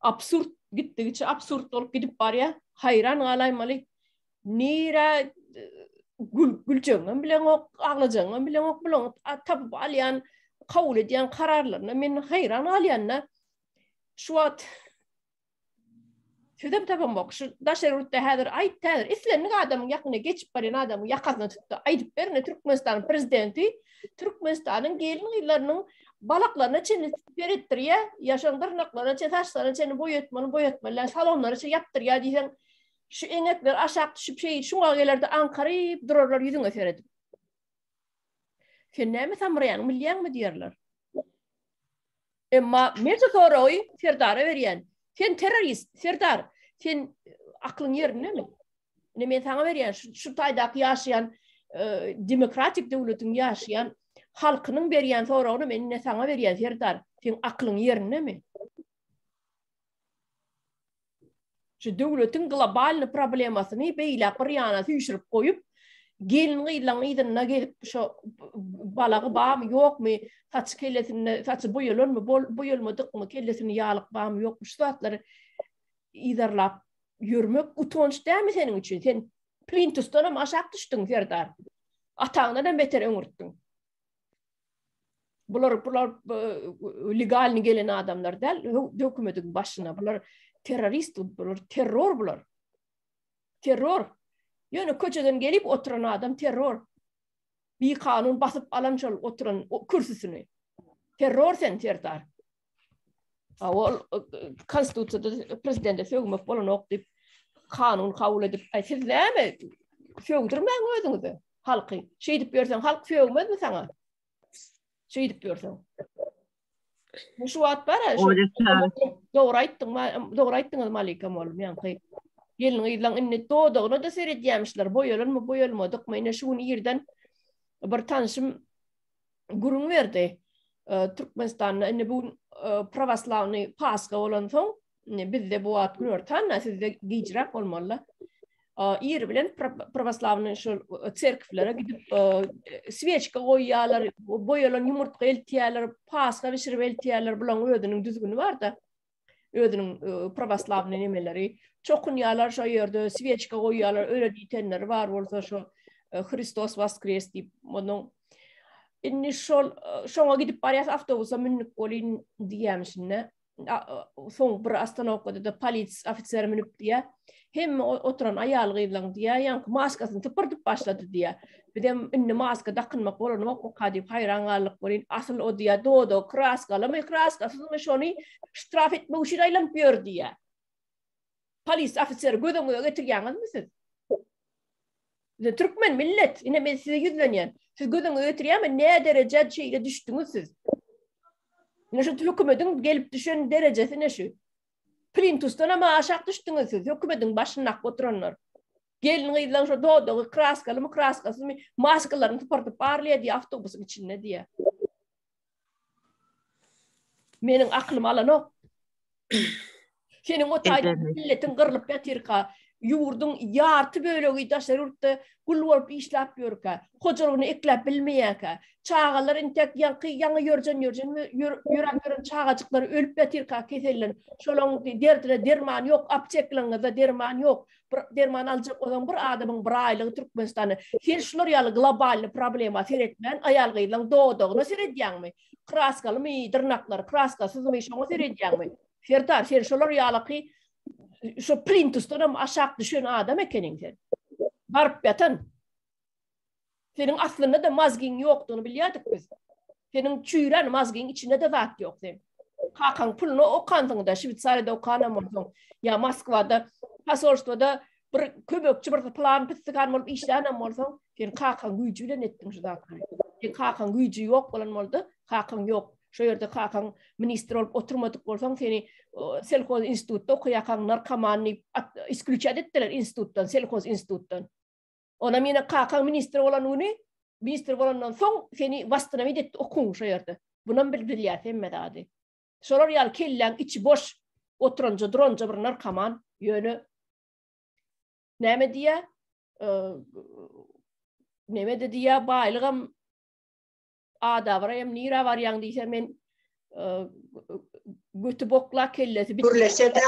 absürt gittigiçe absurt olup gidip bar ya, hayran galaymaly. Nira gülçeňem bilen ok, aglajaňam bilen ok bilen tapyp alýan, kabul edýän kararlaryna men hayran alýanna. Şu wagt Tüdem tapamok, şu daşerutda häzir aýtdyr. Islenlik adamyň ýakyna geçip barýan adamyň ýakasyna tutdy. Aýdyp berne Türkmenistanyň prezidenti, Türkmenistanyň gelin ýyllarynyň balaklaryna çeni beretdirýär, ýaşandyrnaklaryna çeni taşlaryna çeni boýatmaly, salonlara çeni ýapdyrýar diýsen, şu eňekler aşak düşüp şuňa gelerde ankaryp durarlar ýüzüňe seredip. Sen näme samraýan milýän mi diýerler? Emma mece sorawy Serdara berýän. Sen terörist, Serdar, sen aklın yerine mi? Ne men sana berýän şu taýda ýaşaýan demokratik döwletiň ýaşaýan halkynyň berýän sorawyny men ne sana berýän Serdar, sen aklın yerine mi? Şu döwletiň global problemasyny beýle bir ýana süýşürip goýup, gelin ýyllaň ýydyna gelip şu balagy bam ýokmy, saç kellesini, saçy boýalanmy, boýalmadykmy, kellesini ýalyk bam ýokmy, şu zatlary ýydarlap ýürmek utanç dämi seniň üçin? Sen plintusdan aşak düşdüň Serdar. Ataňdan beter öňürtdiň. Bular legal gelen adamlar däl, hökümetiň başyna bular terörist, bular terror bular. Terror. Ýöne köçeden gelip oturan adam terror. Bir kanun basıp alan şol oturan kürsüsini. Terror sen Serdar. Ol konstitusiýada prezidente sögmek bolan ok dip kanun kabul edip siz näme sögdirmäň özüňizi halky. Şeýdip bersen halk sögmezmi saňa? Şeýdip bersen. Şu wagt bara doğru aýtdyň Malika molum ýa-ni gelin ýyllaň inne dodugyna da seredýärmişler. Boýalanmy, ine şuny ýerden bir tanışym gurun berdi. Türkmenistanyň inne bu pravoslavny Paska bolan soň bizde bu wagt görýän, sizde gijrak bolmaly. Ýer bilen pravoslavny şu çerkiflere gidip sveçka goýýarlar, boýalan ýumurtga eltýärler, Paska bişirip eltýärler, bulan özüniň düzgünü bar da. Özüniň pravoslavny nemeleri çokunýarlar şo ýerde sveçka goýýarlar, öyle diýenler bar bolsa şo Hristos Voskres diýip onuň inni şoňa gidip barýas awtobusa minip bolýan diýämişine. Soň bir astanowkada da polis ofiseri minip diýär. Hem oturan aýal gyýlan diýär, ýa-ni maskasyny typyrdyp başlady diýär. Birden inni maska dakynmak bolan ok kadip hayran galyk bolýan. Asl o diýär, dodo kraskalymy kraskasyny şony ştraf etmek üçin aýlanyp ýör diýär. Polis ofiseri gödüňe getirýäňizmi siz? Türkmen millet, ine men size ýüzlenýän. Siz gödüňe getirýärmi? Ne derece şeýle düşdüňiz siz? Ine şu hökümetiň gelip düşen derecesi ne şu? Plintusdan ama aşak düşdüňiz siz. Hökümetiň başyna oturanlar. Gelin ýyllaň şu dodo kraskalymy kraskasyny maskalaryny typyrdyp barlýar diýär awtobusyň içinde diýär. Meniň aklym alanok. Senin o taýda milletin gyrlyp ýatyrka, ýurdun ýarty bölegi daşarurtda gulwap işläp ýörkä, hojalygyny eklep bilmeýärkä, çağalar intek ýaňy ýören çağajyklary ölüp ýatyrka kesellen, şolaň derdine derman ýok, aptekleňizde derman ýok, derman aljak olan bir adamyň bir aýlygy Türkmenistany, her şular ýaly global problema seretmän, aýal gyýlan dodugyna seredýärmi? Kraskalymy, dyrnaklar, kraskasyzmy şoňa seredýärmi? Serdar, sen şolar ýalyky şu plintusdan aşak düşen adam ekeniň sen. Barıp ýatan. Senin aslında da mazgin ýokdugyny bilýärdik biz. Senin çüýren mazgin içinde de zat ýok sen. Hakan pulunu okandyňda, Şwitsariýada okanamyň. Ya Moskwada, pasolstwada bir köbekçi bir plan pisgan bolup işlänem bolsaň, sen hakan güýjüle netdiň şu zatly. Sen hakan güýji ýok bolan boldy, hakan ýok. Şu ýerde hakan ministr bolup oturmadyk bolsaň, seni selkoz institutda okuyakan narkomany isklüçet etdiler institutdan, selkoz institutdan. Ona mene hakan ministr bolan uny, ministr bolandan soň seni wastanamit etdi okuň şu ýerde. Bunan bilýär hemme dady. Şolar ýaly kellen içi boş oturunca duranca bir narkoman ýöne näme diýär? Näme diýär? Baýlygam ada barayam nira var ýaň diýse men götü bokla kellesi Gürlese de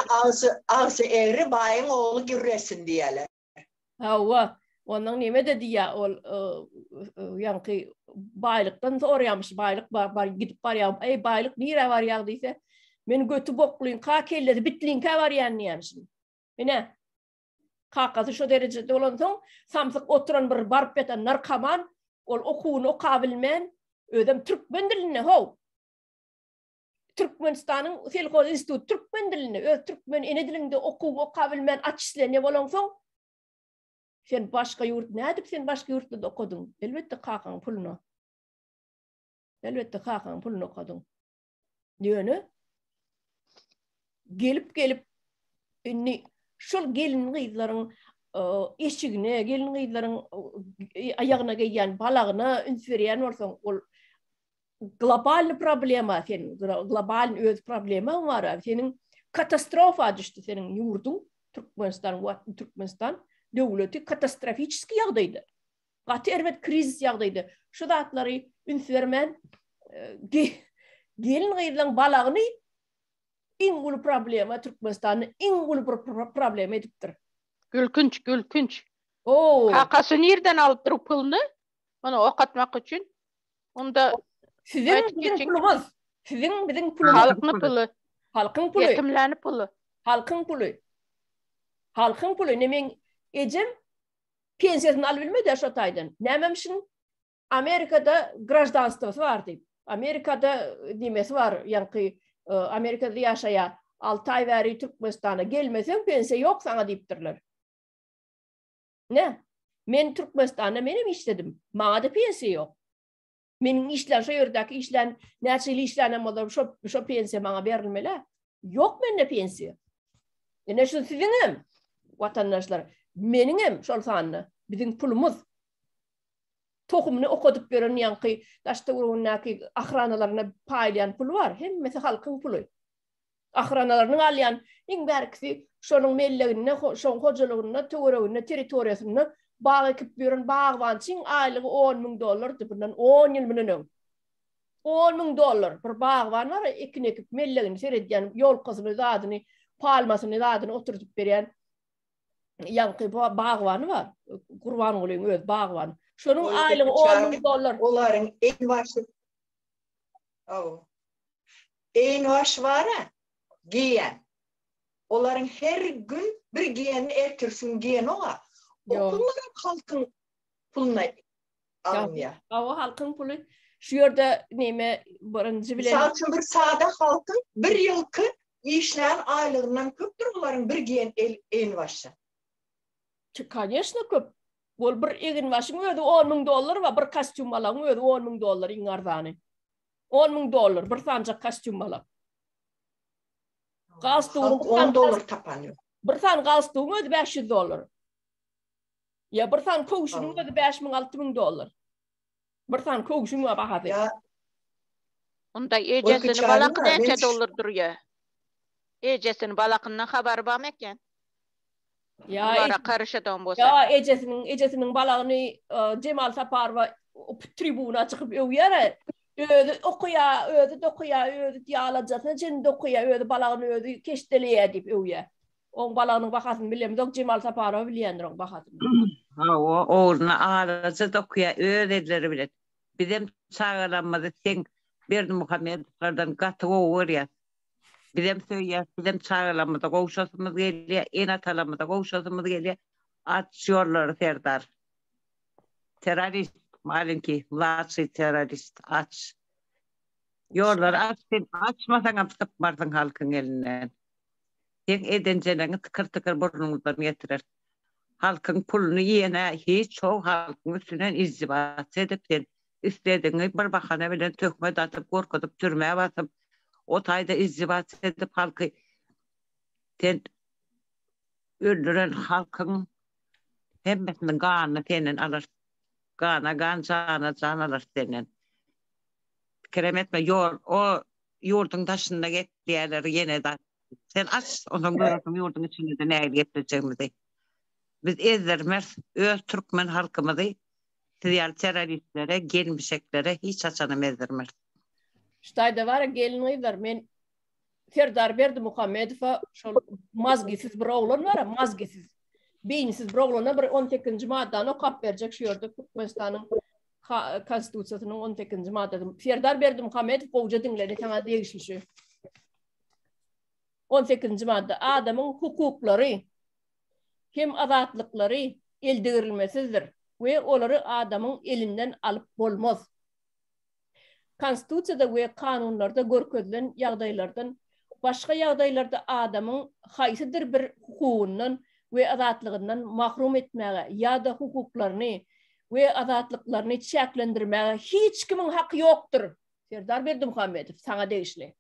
ağzı eğri bayın oğlu gürlesin diyeler. Hawa onun neme dedi ya ol yankı baylıktan soruyormuş baylık var gidip var ya ey baylık nire var ya diyse men götü bokluyun ka kellesi bitlin ka var yani niyemsin. Mene kakası şu derecede olan son samsık oturan bir barp eten narkoman ol okuunu okabilmen ödem Türkmen diline ho. Türkmenistan'ın Selkoz İnstitütü Türkmen diline Türkmen ene dilinde okabilmen açıslarına olan son sen başka yurt ne edip sen başka yurtta da okudun. Elbette kakan pulunu. Elbette kakan pulunu okudun. Niyonu? Gelip şol gelin gıydıların eşigine, gelin gıydıların ayağına giyyen balağına ünsveriyen olsan ol global problema senin global öz problema var. Senin katastrofa düştü senin yurdun Türkmenistan devleti katastrofik yağdaydı. Qatı elbet kriz yağdaydı. Şu zatları ünsvermen gelin gıydıların balağını en ulu problema Türkmenistan'ın en ulu problema ediptir. Gülkünç. Oo. Kakası nereden alıp durup pulunu? Onu okatmak için. Onda Sizin pulumuz. Sizin bizim pulumuz. halkın pulu. Halkın pulu. Yetimlerin pulu. Halkın pulu. Halkın pulu. Nemen ecem pensiyasını alabilmedi aşataydan. Nememişin Amerika'da grajdanstvosu var deyip. Amerika'da demesi var. Yani Amerika'da yaşaya 6 ay veri Türkmenistan'a gelmesen pensiya yok sana deyiptirler. Ne? Men Türkmenistan'da benim işledim. Bana da pensiya yok. Menin işler, şu yerdeki işler, neçeli işlerine olur, şu pensiya bana verilmeli. Yok bende pensiya. Ne şu sizinim, vatandaşlar. Meninim şol sanlı. Bizim pulumuz. Tohumunu okuduk gören yankı, taşta uğrunaki ahranalarına paylayan pulu var. Hem mesela halkın pulu. Ahranalarının alayan, en berkisi şonun melleğine, şon hocalarına, tuğrağına, teritoriyasına bağ ekip gören bağvan için aylığı $10,000 bundan 10 yıl mının. $10,000 bir bağvan var, ekin ekip melleğini seyrediyen, yol kızını zadını, palmasını zadını oturtup veren yankı bağvanı var. Kurban olayım öz bağvan. Şonun aylığı $10,000. Onların en baş var ha, giyen. Onların her gün bir giyenini ertirsin giyen ola. Okulların halkın puluna alın ya. O halkın pulu. Şu yerde neyme birinci bilen. Misal için bir sade halkın bir yılkı işleyen aylığından köptür onların bir giyen en başı. Конечно köp. Bol bir egin başın ödü $10,000 var, bir kostyum alan ödü $10,000 ingardanı. $10,000 bir sancak kostyum alan. $10 tapanıyor. Bir san galstuğun ödü $500. Ya bir san koğuşunun ödü $5,000-6,000. Bir san koğuşun var bahadı. Ya Onda ecesini balakın ence dollar duruyor. Ecesini balakından haber var meken? Ya karışadan bolsa. Ya ecesinin balağını Cemal Saparova tribuna çıkıp öyle ödü okuya ödü diyalacaksa cin dokuya ödü balağını ödü keşteleye edip öyle. On balağının bakasını bilemiyorum. Cemal Saparova bilendir on bakasını. Ha o orna ağlaca dokuya ödediler bile. Bizim çağıranmadı sen bir Muhammed'lardan katı olur ya. Bizim söylüyor, bizim çağıranmadı koğuşasımız geliyor, en atalamada koğuşasımız geliyor. Açıyorlar Serdar. Terörist, malinki, laçı terörist, aç. Yorlar aç, sen açmasan apsıp varsın halkın elinden. Sen edenceğini tıkır tıkır burnunuzdan getirir. Halkın pulunu yiyene hiç çok halkın üstünden izdivat edip sen istediğini bir bakana bilen tökme datıp, korkutup, türmeye basıp, o tayda izdivat edip halkı sen öldüren halkın hemmesinin kanını senin alır. Kana, can alır senin. Kerem etme, o yurdun taşında getiriyorlar yine de. Sen aç, onun görürsün yurdun içinde de neyle getireceğimizi. Biz ezdirmez, öz Türkmen halkımızı diğer teröristlere, gelmişeklere hiç açanım ezdirmez. Ştayda var gelinler men Serdar Berdimuhamedova şol mazgisiz bir oğlan var, mazgisiz. Beyinsiz bir oğlana bir 18. maddanı okap verecek şuyorduk Türkmenistan'ın konstitusiyasının 18. maddesi. Serdar Berdimuhamedov boğuca dinleri sana değişmişi. 18. madde adamın hukukları hem azatlıkları eldirilmesizdir ve onları adamın elinden alıp bolmaz. Konstitusiyada ve kanunlarda görkezlen ýagdaýlardan başga ýagdaýlarda adamın haýsydyr bir hukugundan we azatlygyndan mahrum etmäge ýa-da hukuklaryny we azatlyklaryny çäklendirmäge hiç kimin haqqy ýokdur. Serdar Berdimuhamedov sana degişli.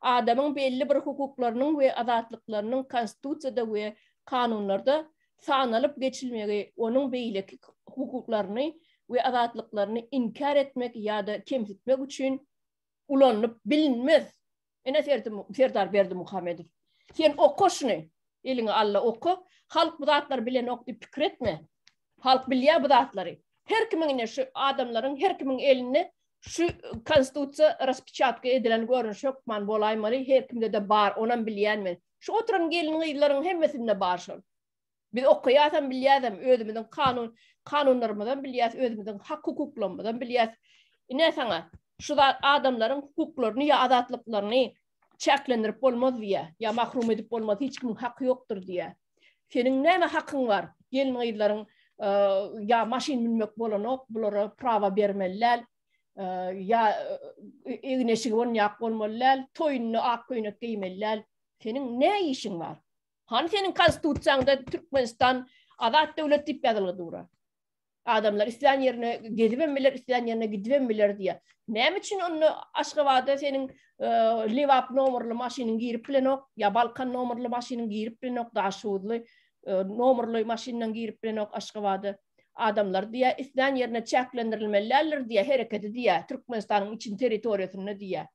Adamın belli bir hukuklarynyň we azatlyklarynyň konstitusiyada we kanunlarda sanalyp geçilmegi, onun beýleki hukuklaryny ve azatlıklarını inkar etmek ya da kemsitmek için ulanıp bilinmez. Serdar Berdimuhamedov. Sen oku şunu. Elini alla oku. Halk bu zatlar bilen okdu pikir etme. Halk bilýär bu zatları. Her kimin şu adamların her kimin eline şu konstitusiya raspečatka edilen görünüş yokman bolaýmaly. Her kimde de bar. Onan bilýänmen. Şu oturan gelinlerin hemmesinde bar şol. Biz okuýasam bilýäsem özümizden kanunlarımızdan bilýäs, özümizden hak hukuklarımızdan bilýäs. Ne sana? Şu adamların hukuklaryny ya azatlyklaryny çäklendirip bolmaz diýe, ya mahrum edip bolmaz, hiç kimin hakkı yoktur diýe. Senin näme hakyň var? Gelin ya maşin binmek bolanok, bulara prava bermeliler, ya egneşigi bolňak bolmalylar, toýuny ak köýnek giýmeliler. Senin ne işin var? Hani senin konstitusiýaňda Türkmenistan azat döwlet diýip ýazylýar. Adamlar isleýän ýerine gezibemmeler, isleýän ýerine gidibemmeler diýe. Näme üçin onu Aşgabatda senin Livap nomerli maşynyň girip bilenok, ya Balkan nomerli maşynyň girip bilenok, daşuwly nomerli maşynyň girip bilenok Aşgabatda adamlar diýe isleýän ýerine çäklendirilmeliler diýe hereket diýe, Türkmenistanyň için territoriýasyny diýe.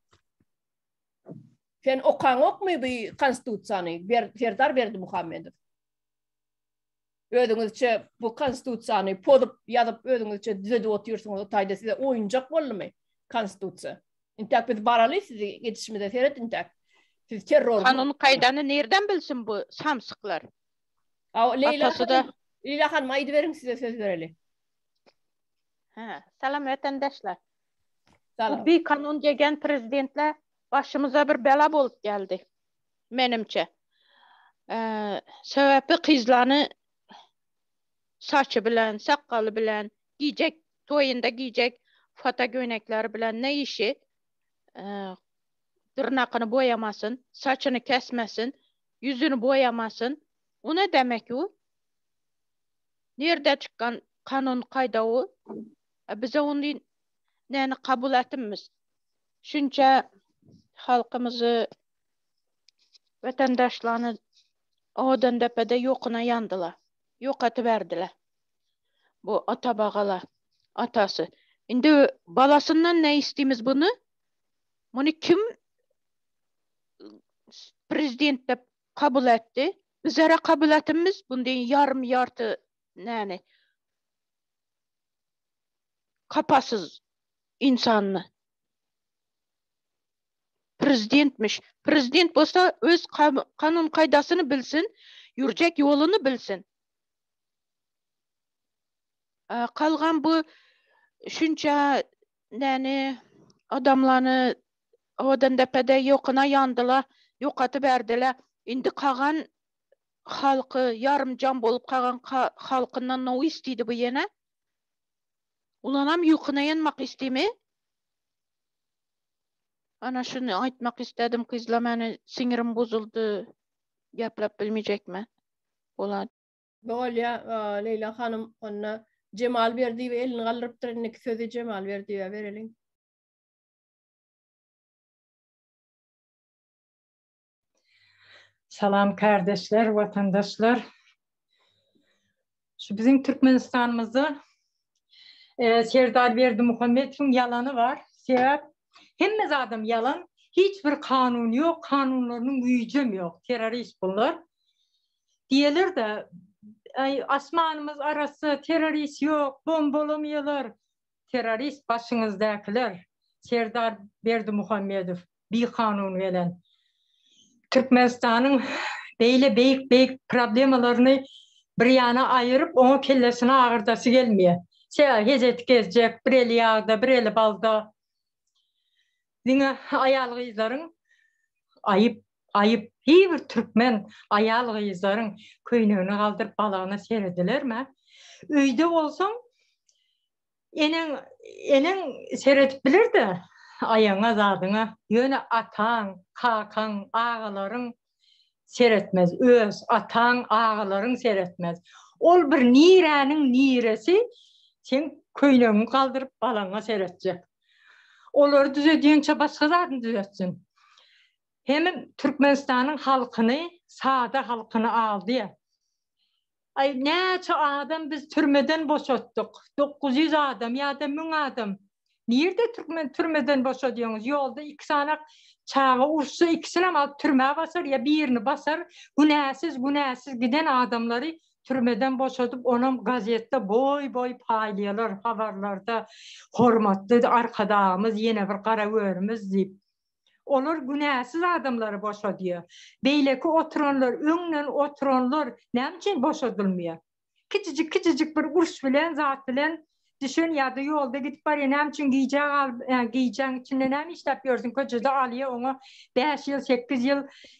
Sen okan okmy bu konstitusiýany Serdar Berdimuhamedov? Özüňizçe bu konstitusiýany podup ýazyp özüňizçe düzedip oturýarsyňyz, taýda size oýunjak bolmy konstitusiýa? Intak biz baraly sizi geçişmede seyret intak. Siz terror. Kanun kaydany nereden bilsin bu samsyklar? Leyla Hanım aýdy beriň size söz bereli. Salam vatandaşlar. Salam. Bu bir kanun degen prezidentler başımıza bir bela bolup geldi. Menimçe. Sebebi kızlarını saçı bilen, sakalı bilen, giyecek, toyunda giyecek fata göynekleri bilen ne işi? Tırnakını boyamasın, saçını kesmesin, yüzünü boyamasın. O ne demek o? Nerede çıkan kanun kayda o? Bize onu neyini kabul etimiz? Şunca halkımızı, vatandaşlarını odan depede yokuna yandılar. Yok atıverdiler. Bu ata bağala, atası. Şimdi balasından ne isteyimiz bunu? Bunu kim prezident de kabul etti? Bizlere kabul etimiz bundan yarım yartı yani kapasız insanını. Prezidentmiş. Prezident olsa öz kanun kaydasını bilsin, yürüyecek yolunu bilsin. Kalgan bu şunca yani adamlarını odan depede yokuna yandılar, yok atıverdiler. Indi kalan halkı yarım can bolup kalan halkından ne istedi bu yine? Ulanam yokuna yanmak istemi? Ana şunu aytmak istedim kızla, meni sinirim bozuldu. Gaplap bilmeyecek mi? Olan. Bolya Leyla Hanım ona Cemal verdi ve elini kaldırıp durun sözü Cemal verdi ve verelim. Salam kardeşler, vatandaşlar. Şu bizim Türkmenistan'ımızda Serdar Berdimuhamedov'un yalanı var. Sebep hemmez adam yalan. Hiçbir kanun yok, kanunlarının gücüm yok. Terörist bunlar. Diyeler de asmanımız arası terörist yok, bombalamıyorlar. Terörist başınızdakiler. Serdar Berdimuhamedov bir kanun veren. Türkmenistan'ın beyle beyik problemalarını bir yana ayırıp onu kellesine ağırdası gelmiyor. Hezet gezecek, bir eli yağda, bir eli balda. Dine ayal kızların ayıp bir Türkmen ayal kızların köynüğünü kaldırıp balağına seyrediler mi? Öyde olsam enen seyredip bilir de ayağına zadına yöne atan, kakan, ağaların seyretmez. Öz atan, ağaların seyretmez. Ol bir nirenin niresi sen köynüğünü kaldırıp balağına seyredecek. Onları düzediğince başka zaten düzetsin. Hem Türkmenistan'ın halkını, sağda halkını aldı ya. Ay neçe adam biz türmeden boşalttık. 900 adam ya da 1000 adam. Nerede türmeden boşaltıyorsunuz? Yolda 2 sanak çağı uçsa ikisini ama türmeye basar ya birini basar. Günahsız giden adamları türmeden boşaltıp onun gazette boy paylayalar, haberlerde hormatlı arkadaşımız yine bir kara görümüz deyip. Olur günahsız adamları boşaltıyor. Beyleki oturanlar, önlen oturanlar ne için boşaltılmıyor? Küçücük bir kurs bilen, zat bilen düşün ya da yolda gidip var ya ne için giyeceğin içinde ne iş yapıyorsun? Koçada alıyor onu 5 yıl, 8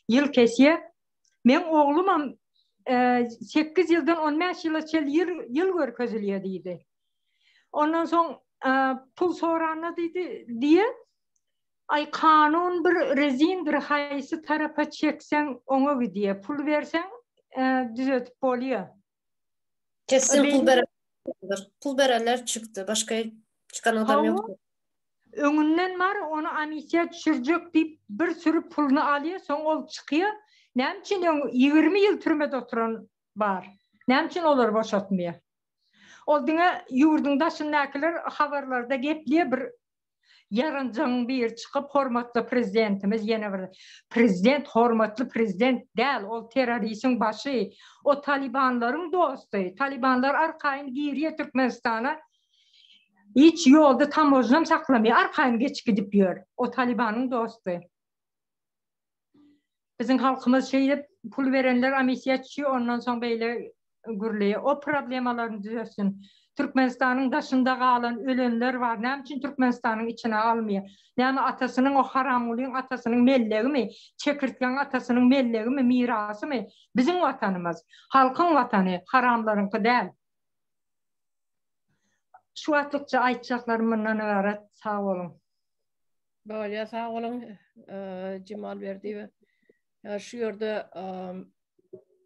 yıl kesiyor. Ben oğlum 8 yıldan 15 yıl gör közülüyor dedi. Ondan sonra pul soranı dedi diye ay kanun bir rezindir haysi tarafa çeksen onu gidiyor. Pul versen düzeltip oluyor. Kesin pul bereler çıktı. Başka çıkan adam yok. Önünden var onu amisiye düşürecek deyip bir sürü pulunu alıyor sonra ol çıkıyor. Ne için 20 yıl türmede oturan var. Ne için olur boşaltmıyor. Olduğuna yurdunda şundakiler haberlerde gepliyor bir yarıncan bir çıkıp hormatlı prezidentimiz yine bir prezident hormatlı prezident değil o teröristin başı o talibanların dostu talibanlar arkayın giriyor Türkmenistan'a hiç yolda tam ozunum saklamıyor arkayın geç gidip yiyor o talibanın dostu bizim halkımız şeyde pul verenler amisiyatçı ondan sonra böyle gürlüyor o problemalarını düzelsin. Türkmenistan'ın dışında kalan ölenler var. Ne için Türkmenistan'ın içine almıyor? Yani atasının o haramulun atasının melleği mi? Çekirtken atasının melleği mi? Mirası mı? Bizim vatanımız. Halkın vatanı. Haramlarınki değil. Şu atlıkça aytacaklarımdan ibaret. Sağ olun. Böyle sağ olun Cemal verdi ve şu yerde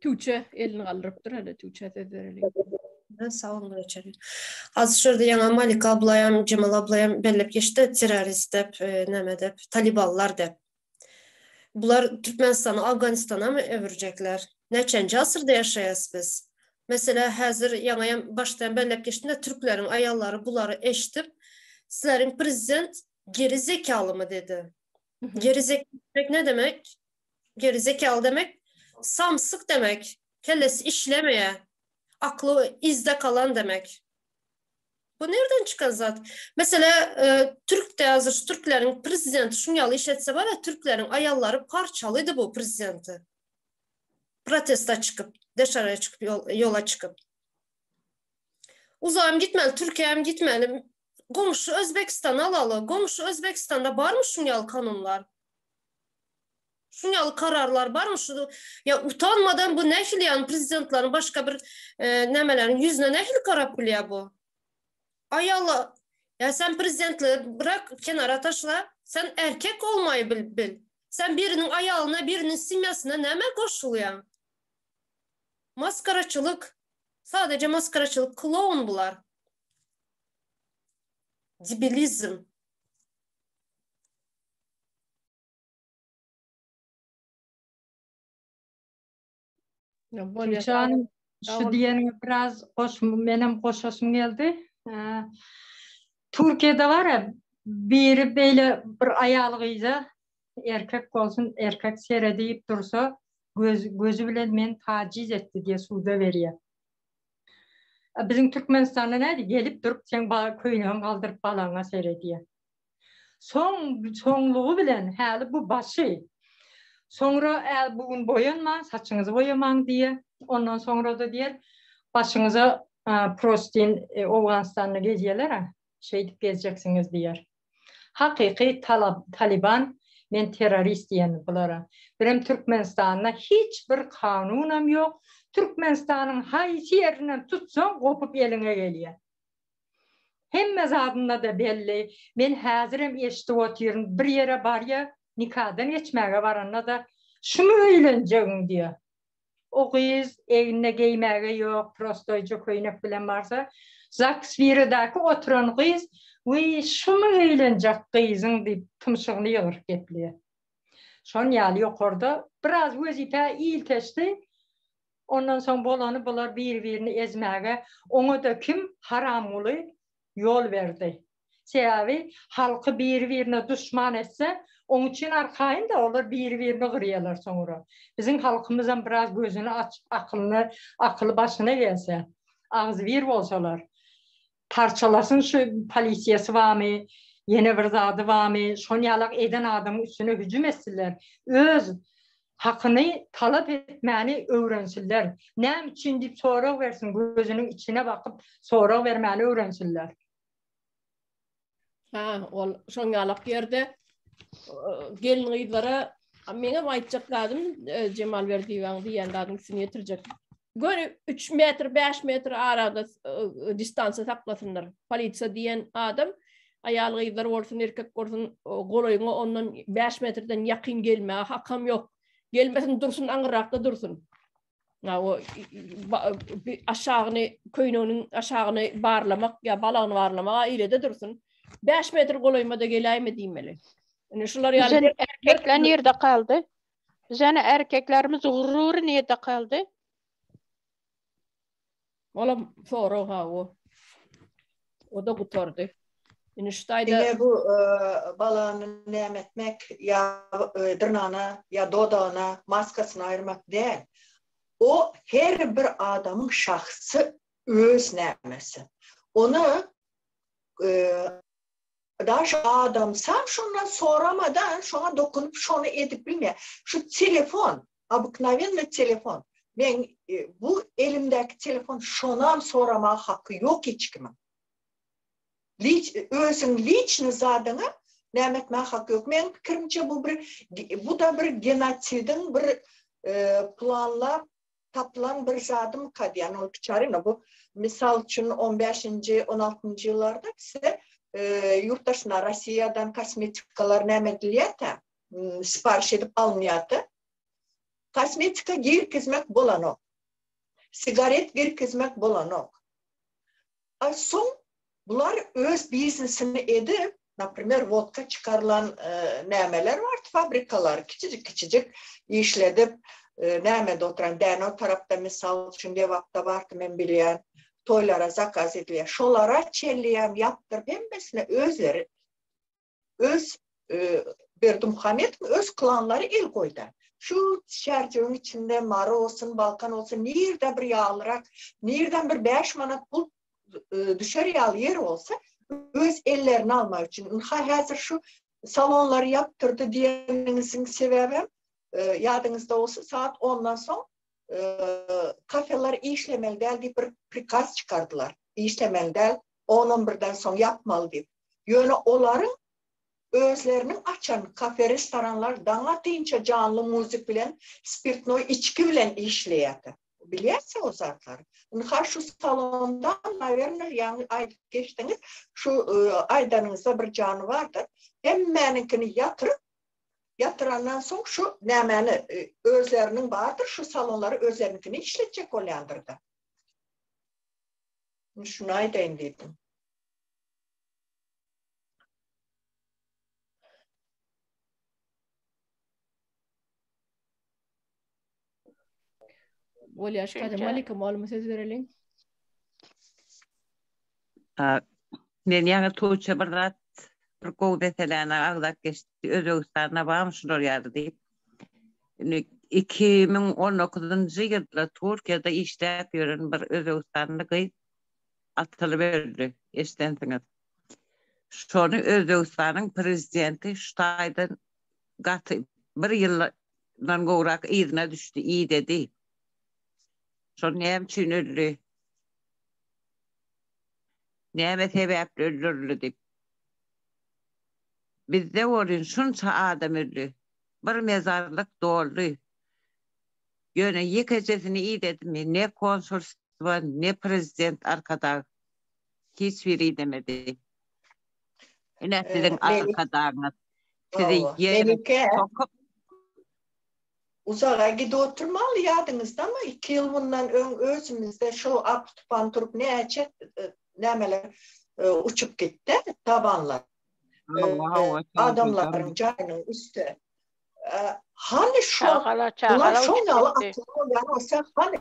Tuğçe elini kaldırıptır. Hadi Tuğçe dedirelim. Sağ olun geçelim. Az şurada yana Malika ablayam, Cemal ablayam bellep geçti. Terörist dep, neme dep, taliballar dep. Bunlar Türkmenistan'ı, Afganistan'a mı överecekler? Neçenci asırda yaşayız biz? Mesela hazır yanayam baştan bellep geçtiğinde Türklerin ayalları bunları eşitip sizlerin prezident geri zekalı mı dedi. Geri zekalı demek ne demek? Geri zekalı demek samsık demek. Kellesi işlemeye. Aklı izde kalan demek. Bu nereden çıkan zat? Mesela Türk'te hazır Türklerin prezidenti şunyalı işletse var ya Türklerin ayalları parçalıydı bu prezidenti. Protesta çıkıp, dışarıya çıkıp, yola çıkıp. Uzağım gitmeli, Türkiye'm gitmeli. Komşu Özbekistan alalı. Komşu Özbekistan'da var mı şunyalı kanunlar? Şunyalı kararlar var mı? Ya utanmadan bu nehil yani prezidentlerin başka bir nemelerin yüzüne nehil karap biliyor bu. Ay Allah. Ya sen prezidentliği bırak kenara taşla. Sen erkek olmayı bil. Sen birinin ayağına birinin simyasına neme koşuluyor? Maskaraçılık. Sadece maskaraçılık. Kloun bunlar. Dibilizm. Tuğçe'nin şu diyenin biraz benim hoşum geldi. Türkiye'de var ya biri böyle bir ayalığıyla erkek olsun erkek seyredip dursa gözü bile men taciz etti diye suda veriyor. Bizim Türkmenistan'da neydi? Gelip durup sen köyünü kaldırıp balağına seyrediyor. Sonluğu bilen hali bu başı. Sonra bugün boyanma, saçınızı boyaman diye. Ondan sonra da diyer başınıza prostin Afganistan'da geziyorlar şey gezeceksiniz diyer. Hakiki Taliban men terörist diyen bunlara. Benim Türkmenistan'da hiçbir kanunum yok. Türkmenistan'ın haysi yerinden tutsan kopup eline geliyor. Hemme zadında da belli. Men hazırım eşitip oturuyorum. Bir yere var ya nikahdan geçmeye varanla da şunu eğleneceğim diyor. O kız evine giymeye yok. Prostoyca koyunak bilen varsa. Zaksviridaki oturan kız ve şunu eğlenecek kızın deyip tımşığını yılır getliyor. Son yali yok orada. Biraz vazife ilteşti. Ondan sonra bolanı bular birini ezmeye. Onu da kim haramlı yol verdi. Sebebi halkı birine düşman etse onun için arkayın da olur birini kırıyorlar sonra. Bizim halkımızın biraz gözünü açıp akıllı başına gelse ağzı bir olsalar parçalasın şu polisiyası var mı? Yeni bir zadı var mı? Şonyalak eden adamın üstüne hücum etsinler. Öz hakkını talep etmeni öğrensinler. Ne için deyip sonra versin gözünün içine bakıp sonra vermeni öğrensinler. Ol şonyalak yerde gelin gıydlara mene aytacak ladım Cemal Verdivan diyen dadın sini yetirecek. Göre 3 metre 5 metre arada distansa saklasınlar. Polisiya diyen adam ayal gıydlar olsun erkek olsun goloyuna ondan 5 metreden yakın gelme hakam yok. Gelmesin dursun angırakta dursun. O aşağını köynünün aşağını barlamak ya balağını barlamak ile de dursun. 5 metre goloymada geleyme diyemeli. Yani şular yani Bizim erkekler nerede kaldı? Bizim erkeklerimiz gururu nerede kaldı? Oğlum sonra o da kurtardı. Yani Yine bu balağını nem etmek ya dırnağına ya dodağına maskasını ayırmak değil. O her bir adamın şahsı öz nemesi. Onu daha şu adam sen şundan soramadan şuna dokunup şunu edip bilmiyor. Şu telefon, обыкновенный telefon. Ben bu elimdeki telefon şundan sorama hakkı yok hiç kimin. Özün lichni zadını nem etme hakkı yok. Ben fikrimce bu da bir genotsidin bir planla tapılan bir zadım kad yani o çarına bu misal için 15. 16. yıllarda ise yurttaşına Rusya'dan kosmetikalar nemediliyete sipariş edip alınıyatı. Kosmetika girkizmek bolan o. Sigaret girkizmek bolan o. Son bunlar öz biznesini edip, например, vodka çıkarılan nemeler var, fabrikalar küçücük işledip nemede oturan, den o tarafta misal için devakta vardı ben bilen toylara zakaz ediliyor. Şolara çelliyem yaptırıp hemmesine özleri, öz Berdimuhammed öz klanları el koydu. Şu şercinin içinde Mara olsun, Balkan olsun, nerede bir yağlırak, nereden bir 5 manat pul düşer yağlı yer olsa öz ellerini almak için. Hazır şu salonları yaptırdı diyenizin sebebi yadınızda olsa saat 10'dan sonra kafeler işlemeli değil diye bir prikaz çıkardılar. İşlemeli değil 10-11'den sonra yapmalı diye. Yani onların özlerinin açan kafe restoranlar dana deyince canlı müzik bilen spirtno içki bilen işleyedi. Biliyorsa o zatlar. Şu salondan naverner yani ay geçtiniz şu aydanınızda bir canı vardır. Hemmeninkini yatırandan sonra şu nemeni özlerinin vardır. Şu salonları özlerinkini işletecek olayandırdı. Şunu aydayın dedim. Olyaş kadar Malika malum söz verelim. Men yana Tuğçe bir kovdetelene ağlak geçti. Özbekistan'a bağımşılar yardı deyip. 2019. yılda Türkiye'de işlep yürün bir Özbekistan'da kıyıp atılı verdi. Eştensiniz. şonu Özbekistan'ın prezidenti Ştay'dan gatı bir yıldan gorak iyidine düştü, iyi dedi. Şonu neyem için öldü? Neyem sebeple öldürüldü deyip. Bizde orun şunça adam öldü. Bir mezarlık doldu. Yöne yıkacasını iyi dedi mi? Ne konsolosluğa, ne prezident arkada hiçbiri demedi. Yine sizin arkadarınız. Sizi yere Melike sokup uzağa gidi oturmalı yadınızda ama 2 yıl bundan özümüzde şu aptupan turup ne açık nemeler uçup gitti tabanlar. Adamların canının üstü. Hani şu bunlar şonalı atılıyor yani olsa hani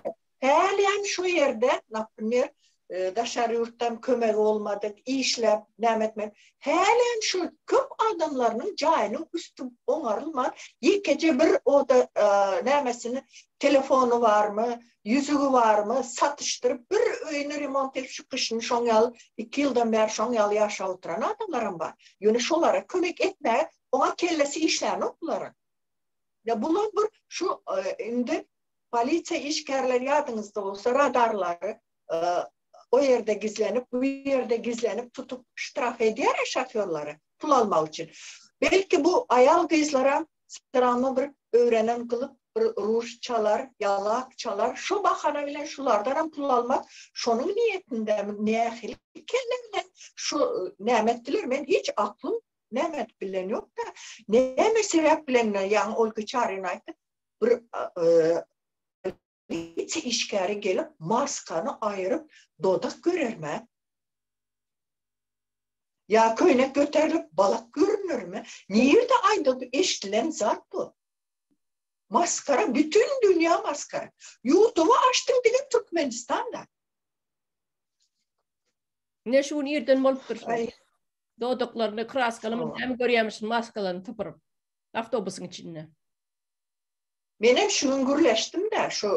yani şu yerde napınır dışarı yurttan kömek olmadık, işlep, nemetmek. Helen şu köp adamlarının cayının üstü onarılma. İlk gece bir o da nemesini telefonu var mı, yüzüğü var mı satıştırıp bir öyünü remont edip şu kışın şon yıl, 2 yıldan beri şon yıl yaşa oturan adamlarım var. Yani şolara kömek etmeye ona kellesi işlerini okuların. Ya bunlar bir şu indi politsiya işgərləri yadınızda olsa radarları o yerde gizlenip bu yerde gizlenip tutup ştraf ediyor şoförleri pul almak için. Belki bu ayal kızlara sıramı bir öğrenen kılıp bir ruj çalar, yalak çalar. Şu bahane bilen şulardan pul almak şunun niyetinde mi? Neye kendine şu nimettiler ben hiç aklım nimet bilen yok da neye sebep bilen yani olgu çağrınaydı bir politsiya işgəri gelip maskanı ayırıp dodak görür mü? Ya köyüne götürülüp balık görünür mü? Nerede ayda eşitilen zat bu? Maskara, bütün dünya maskara. YouTube'u açtım dedim Türkmenistan'da. Ne şu nereden bolup dursun? Doduklarını, kraskalarını hem görüyormuşsun maskalarını tıpırıp. Avtobusun içinde. Benim şüngürleştim de şu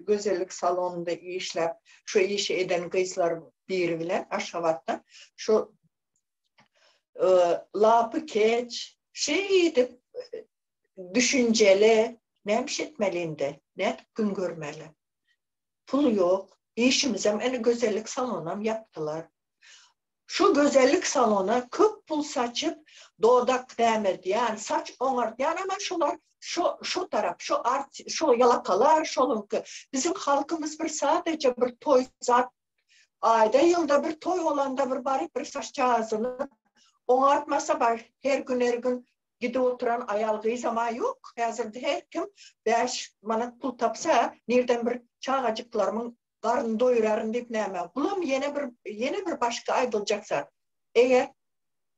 güzellik salonunda işlep, şu işi eden kızlar biri bilen aşağıda şu lapı keç, şeydi düşünceli, neymiş etmeliydi, ne gün görmeli. Pul yok, işimize en güzellik salonum yaptılar. Şu güzellik salona köp pul saçıp doğdak demedi yani saç onardı yani ama şunlar şu taraf şu yalakalar şolunku bizim halkımız bir sadece bir toy zat ayda yılda bir toy olanda bir bari bir saçcağızını onartmasa var her gün gidip oturan ayal kız ama yok hazırda her kim 5 manat pul tapsa nereden bir çağacıklarımın karnını doyurarım deyip neyme. Bulam yeni bir başka ayrılacaksa. Eğer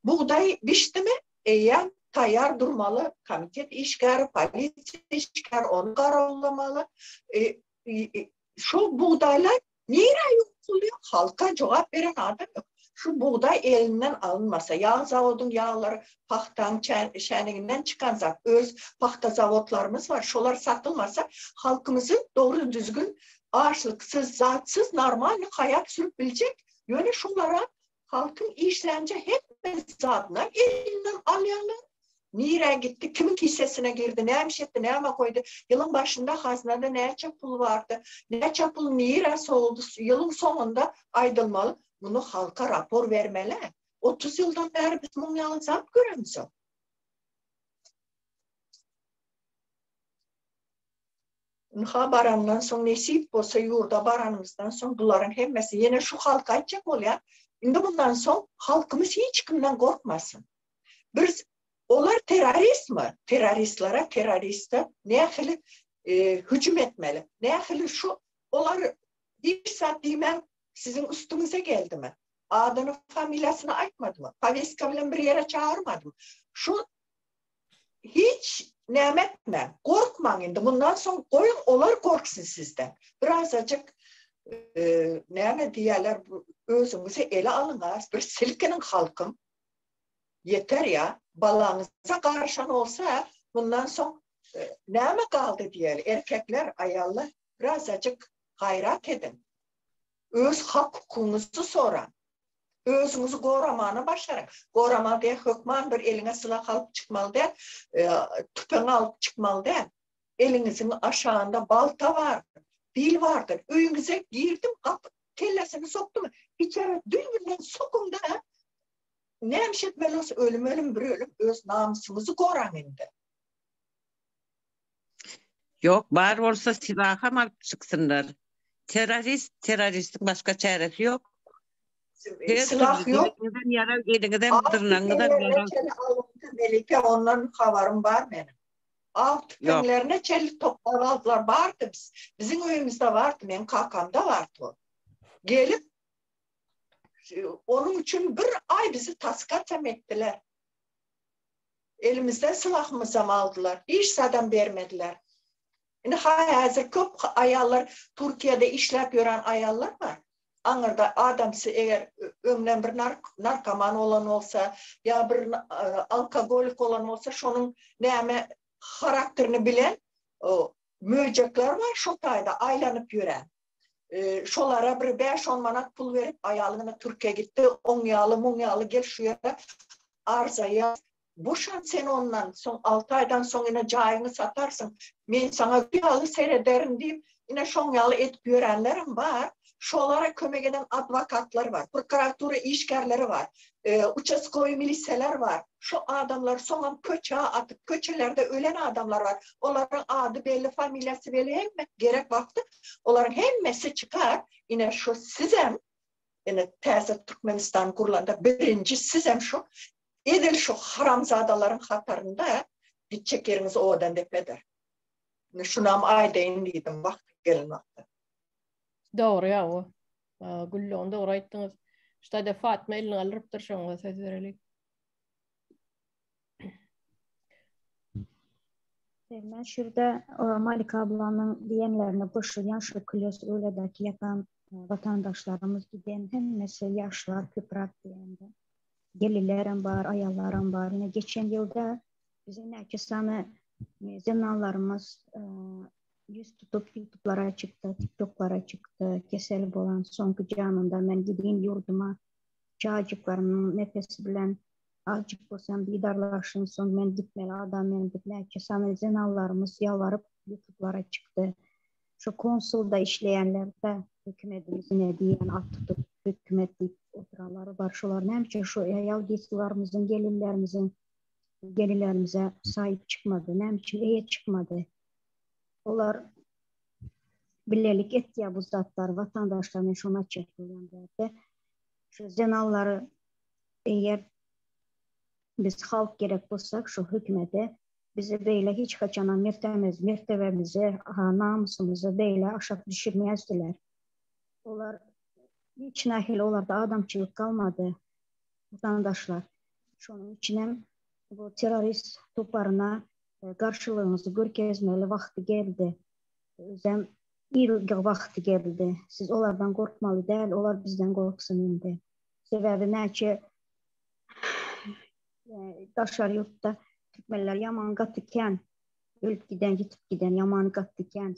buğday biçti mi? Eğer tayar durmalı. Komitet işgari, politsiya işgari onu kararlamalı. Şu buğdaylar nereye yok oluyor? Halka cevap veren adam yok. Şu buğday elinden alınmasa, yağ zavodun yağları pahtan şeninden çıkan zat. Öz pahta zavodlarımız var. Şolar satılmasa halkımızın doğru düzgün ağaçlıksız, zatsız, normal hayat sürüp bilecek. Yani şunlara halkın işlence hep zatına elinden alayanlar. Nereye gitti, kimin hissesine girdi, neymiş etti, neyme koydu. Yılın başında haznede neyce pul vardı, neyce pul neresi oldu, yılın sonunda aydılmalı. Bunu halka rapor vermeli. 30 yıldan beri biz bunu zat görüyoruz. Ha barandan son nesip olsa yurda baranımızdan son bunların hemmesi yine şu halka açacak oluyor. Şimdi bundan son halkımız hiç kimden korkmasın. Bir onlar terörist mi? Teröristlere teröriste ne yakılı hücum etmeli. Ne yakılı şu onlar bir saat diyemem sizin üstünüze geldi mi? Adını familyasını aytmadı mı? Paveska bilen bir yere çağırmadı mı? Şu hiç nemetme, korkmayın. Bundan sonra koyun, onlar korksun sizden. Birazcık neme diyorlar, özünüzü ele alınız. Bir silkinin halkım. Yeter ya, balağınıza karşın olsa bundan sonra neme kaldı diyor. Erkekler, ayarlar birazcık gayret edin. Öz hak hukukunuzu soran. Özünüzü goramanı başarın. Gorama diye hükman bir eline silah alıp çıkmalı de, tüpen alıp çıkmalı de. Elinizin aşağında balta vardır, bil vardır. Öyünüze girdim, kellesini soktum. İçeri düğünden sokun da neymiş etmeli olsa ölüm bir ölüm, öz namusumuzu koran indi. Yok, var olsa silahı mı alıp çıksınlar? Teröristin başka çaresi yok. Silah yok. Elinizden tırnağınızdan yara. Melike, onların havarım var benim. Alt tüfeklerine çelik toplar aldılar. Vardı biz. Bizim evimizde vardı. Benim kakamda vardı o. Gelip onun için bir ay bizi taskatem ettiler. Elimizden silahımızı aldılar. Hiç zaten vermediler. Şimdi hazır çok ayarlar, Türkiye'de işlep gören ayarlar var. Anırda adamsı eğer ömlen bir narkoman olan olsa ya bir alkoholik olan olsa şunun neyme karakterini bilen möcekler var şu tayda aylanıp yören. Şolara bir 5-10 manat pul verip ayalığına Türkiye'ye gitti. 10 yağlı gel şu yere arzaya. Boşan sen ondan son 6 aydan sonra yine cayını satarsın. Ben sana bir yağlı seyrederim diyeyim. Yine şon yağlı et görenlerim var. Şolara kömek eden advokatlar var. Prokuratura işgerleri var. Uçaskoy miliseler var. Şu adamlar sonra köçe atıp köçelerde ölen adamlar var. Onların adı belli, familyası belli hem gerek vakti. Onların hemmesi çıkar. Yine şu sizem yine teze Türkmenistan kurulanda birinci sizem şu edil şu haramzadaların hatarında gidecek yeriniz odan depeder. Şunam ayda indiydim vakti gelin vakti. Doğru ya o. Güllüğün doğru ayttınız. İşte de Fatma elini alırıptır şoňa söz berelik. Ben şurada Malika ablanın diyenlerine koşulyan şu Kilyos Öğle'deki yatan vatandaşlarımız giden hemmesi yaşlar, köprak diyende. Gelilerim var, ayallarım var. Yine geçen yılda bizim herkesine zinanlarımız yüz tutup YouTube'lara çıktı, TikTok'lara çıktı. Keseli olan sonki canında ben gideyim yurduma. Çağcıklarımın nefesi bilen azıcık bolsam bidarlaşın son men gitmeli adam men gitmeli. Keseli zinanlarımız yalvarıp YouTube'lara çıktı. Şu konsulda işleyenler de hükümetimizin ne diyen at tutup hükümetlik oturanları var. Şular neymiş şu ayal geçilerimizin, gelinlerimize sahip çıkmadı. Neymiş iyi çıkmadı. Onlar birlik etti ya bu zatlar vatandaşlarına şuna çekilen derdi. Şu zinalları eğer biz halk gerek bulsak şu hükümete bizi böyle hiç kaçana mertebemizi, namusumuzu böyle aşağı düşürmezdiler. Onlar hiç nahil olarda adamçılık kalmadı vatandaşlar. Şunun içine bu terörist toplarına karşılığımızı görkezmeli vakti geldi. Özem ilgi vakti geldi. Siz onlardan korkmalı değil, onlar bizden korksun indi. Sebebi ne ki Daşar yurtta Türkmenler yaman katıken, ölüp giden, gitip giden yaman katıken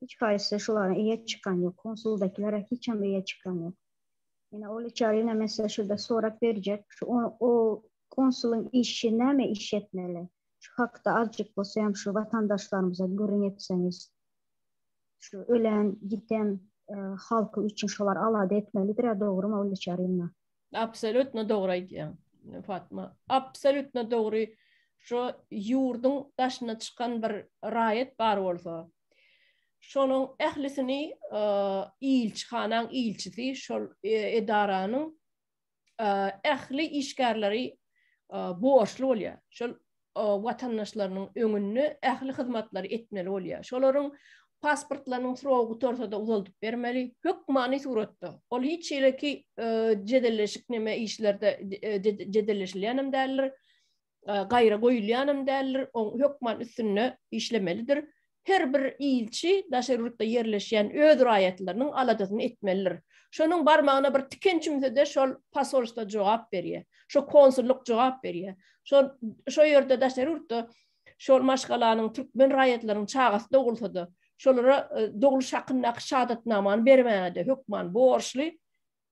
hiç kayısı şulara iyi çıkan yok. Konsuldakilere hiç hem iyi çıkan yok. Yine öyle çağrıyla mesela şurada sorak verecek. O konsulun işine mi iş etmeli? Şu hakta azıcık olsayım şu vatandaşlarımıza görün etseniz. Şu ölen, giden halkı için şular alade etmelidir. Doğru mu öyle çağrıyla? Absolutno doğru Fatma. Absolutno doğru. Şu yurdun taşına çıkan bir rayet var olsa. Şonun ehlisini ilçhanan ilçisi, şol edaranın ehli işgärleri borçlu olya. Şol vatandaşlarının öňünde ehli hizmetleri etmeli olya. Şolaryň pasportlarynyň soragy tortada uzalyp bermeli. Hökmany suratda. Ol hiç eleki jedelleşik neme işlerde jedelleşilýänem däldir. Gaýra goýulýanem däldir. O hökman üstüne işlemelidir. Her bir ilçi daşarurda yerleşen öz raýatlarynyň aladasyny etmelidir. Şonuň barmagyna bir tikençimse de şol pasolsta jogap berýär. Şo konsulluk jogap berýär. Şo ýerde daşarurda şol maşgalanyň türkmen raýatlarynyň çagasy dogulsady. Şolara doguluş hakkında şahadatnamany bermäne de hökman borçly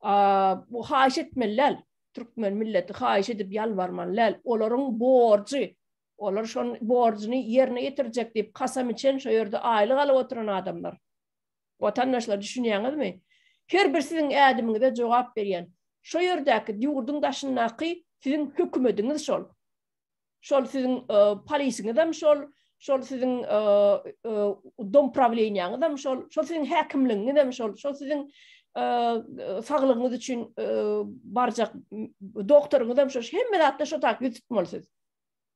Bu haýyş etmeliler. Türkmen milleti haýyş edip ýalbarmalylar. Olaryň borjy, olar şol borjuny ýerine ýetirjek diýip kasam içen şo ýerde aýlyk alyp oturan adamlar. Watandaşlar düşünýäňizmi? Her bir siziň ädimiňize jogap berýän. Şo ýerdäki ýurduň daşyndaky siziň hökümetiňiz şol. Şol siziň polisiňizem şol, şol siziň dom pravleniýaňyzem şol, şol siziň häkimligiňizem şol, şol siziň saglygyňyz üçin barjak doktoruňyzem şol, hemme zatda şo tak ýetipmelisiz.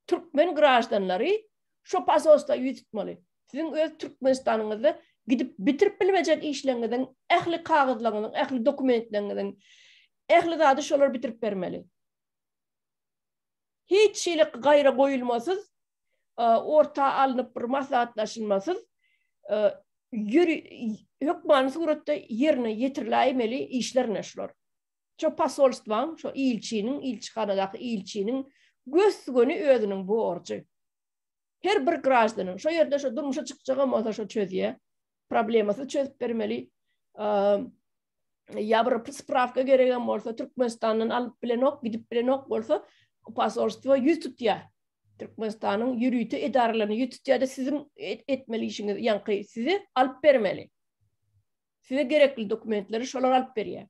Türkmen građanlary şo pasosta ýetipmeli. Siziň öz Türkmenistanyňyzda gidip bitirip bilmejek işleriňizden, ähli kagızlaryňyň, ähli dokumentleriňizden, ähli zady şolar bitirip bermeli. Hiç şeylik gaýra goýulmasız, orta alınıp bir maslahatlaşılmasız, hökman suratda yerine ýetirilmeli işlerine şolar. Şo pasolstwan, şo ilçiniň, ilçihanadaky ilçiniň gösgöni özüniň borjy. Her bir građanyň şo ýerde şo durmuşa çykjagam bolsa şo çözýär. Problemasy çözüp bermeli. Ya bir spravka gereken bolsa Türkmenistanyň alyp bilenok, gidip bilenok bolsa pasolstva ýüz tutýar. Türkmenistanyň ýürüýti edaralaryny ýüz tutýar da siziň etmeli işiňiz, ýa-ni sizi alyp bermeli. Size gerekli dokumentleri şolar alyp berýär.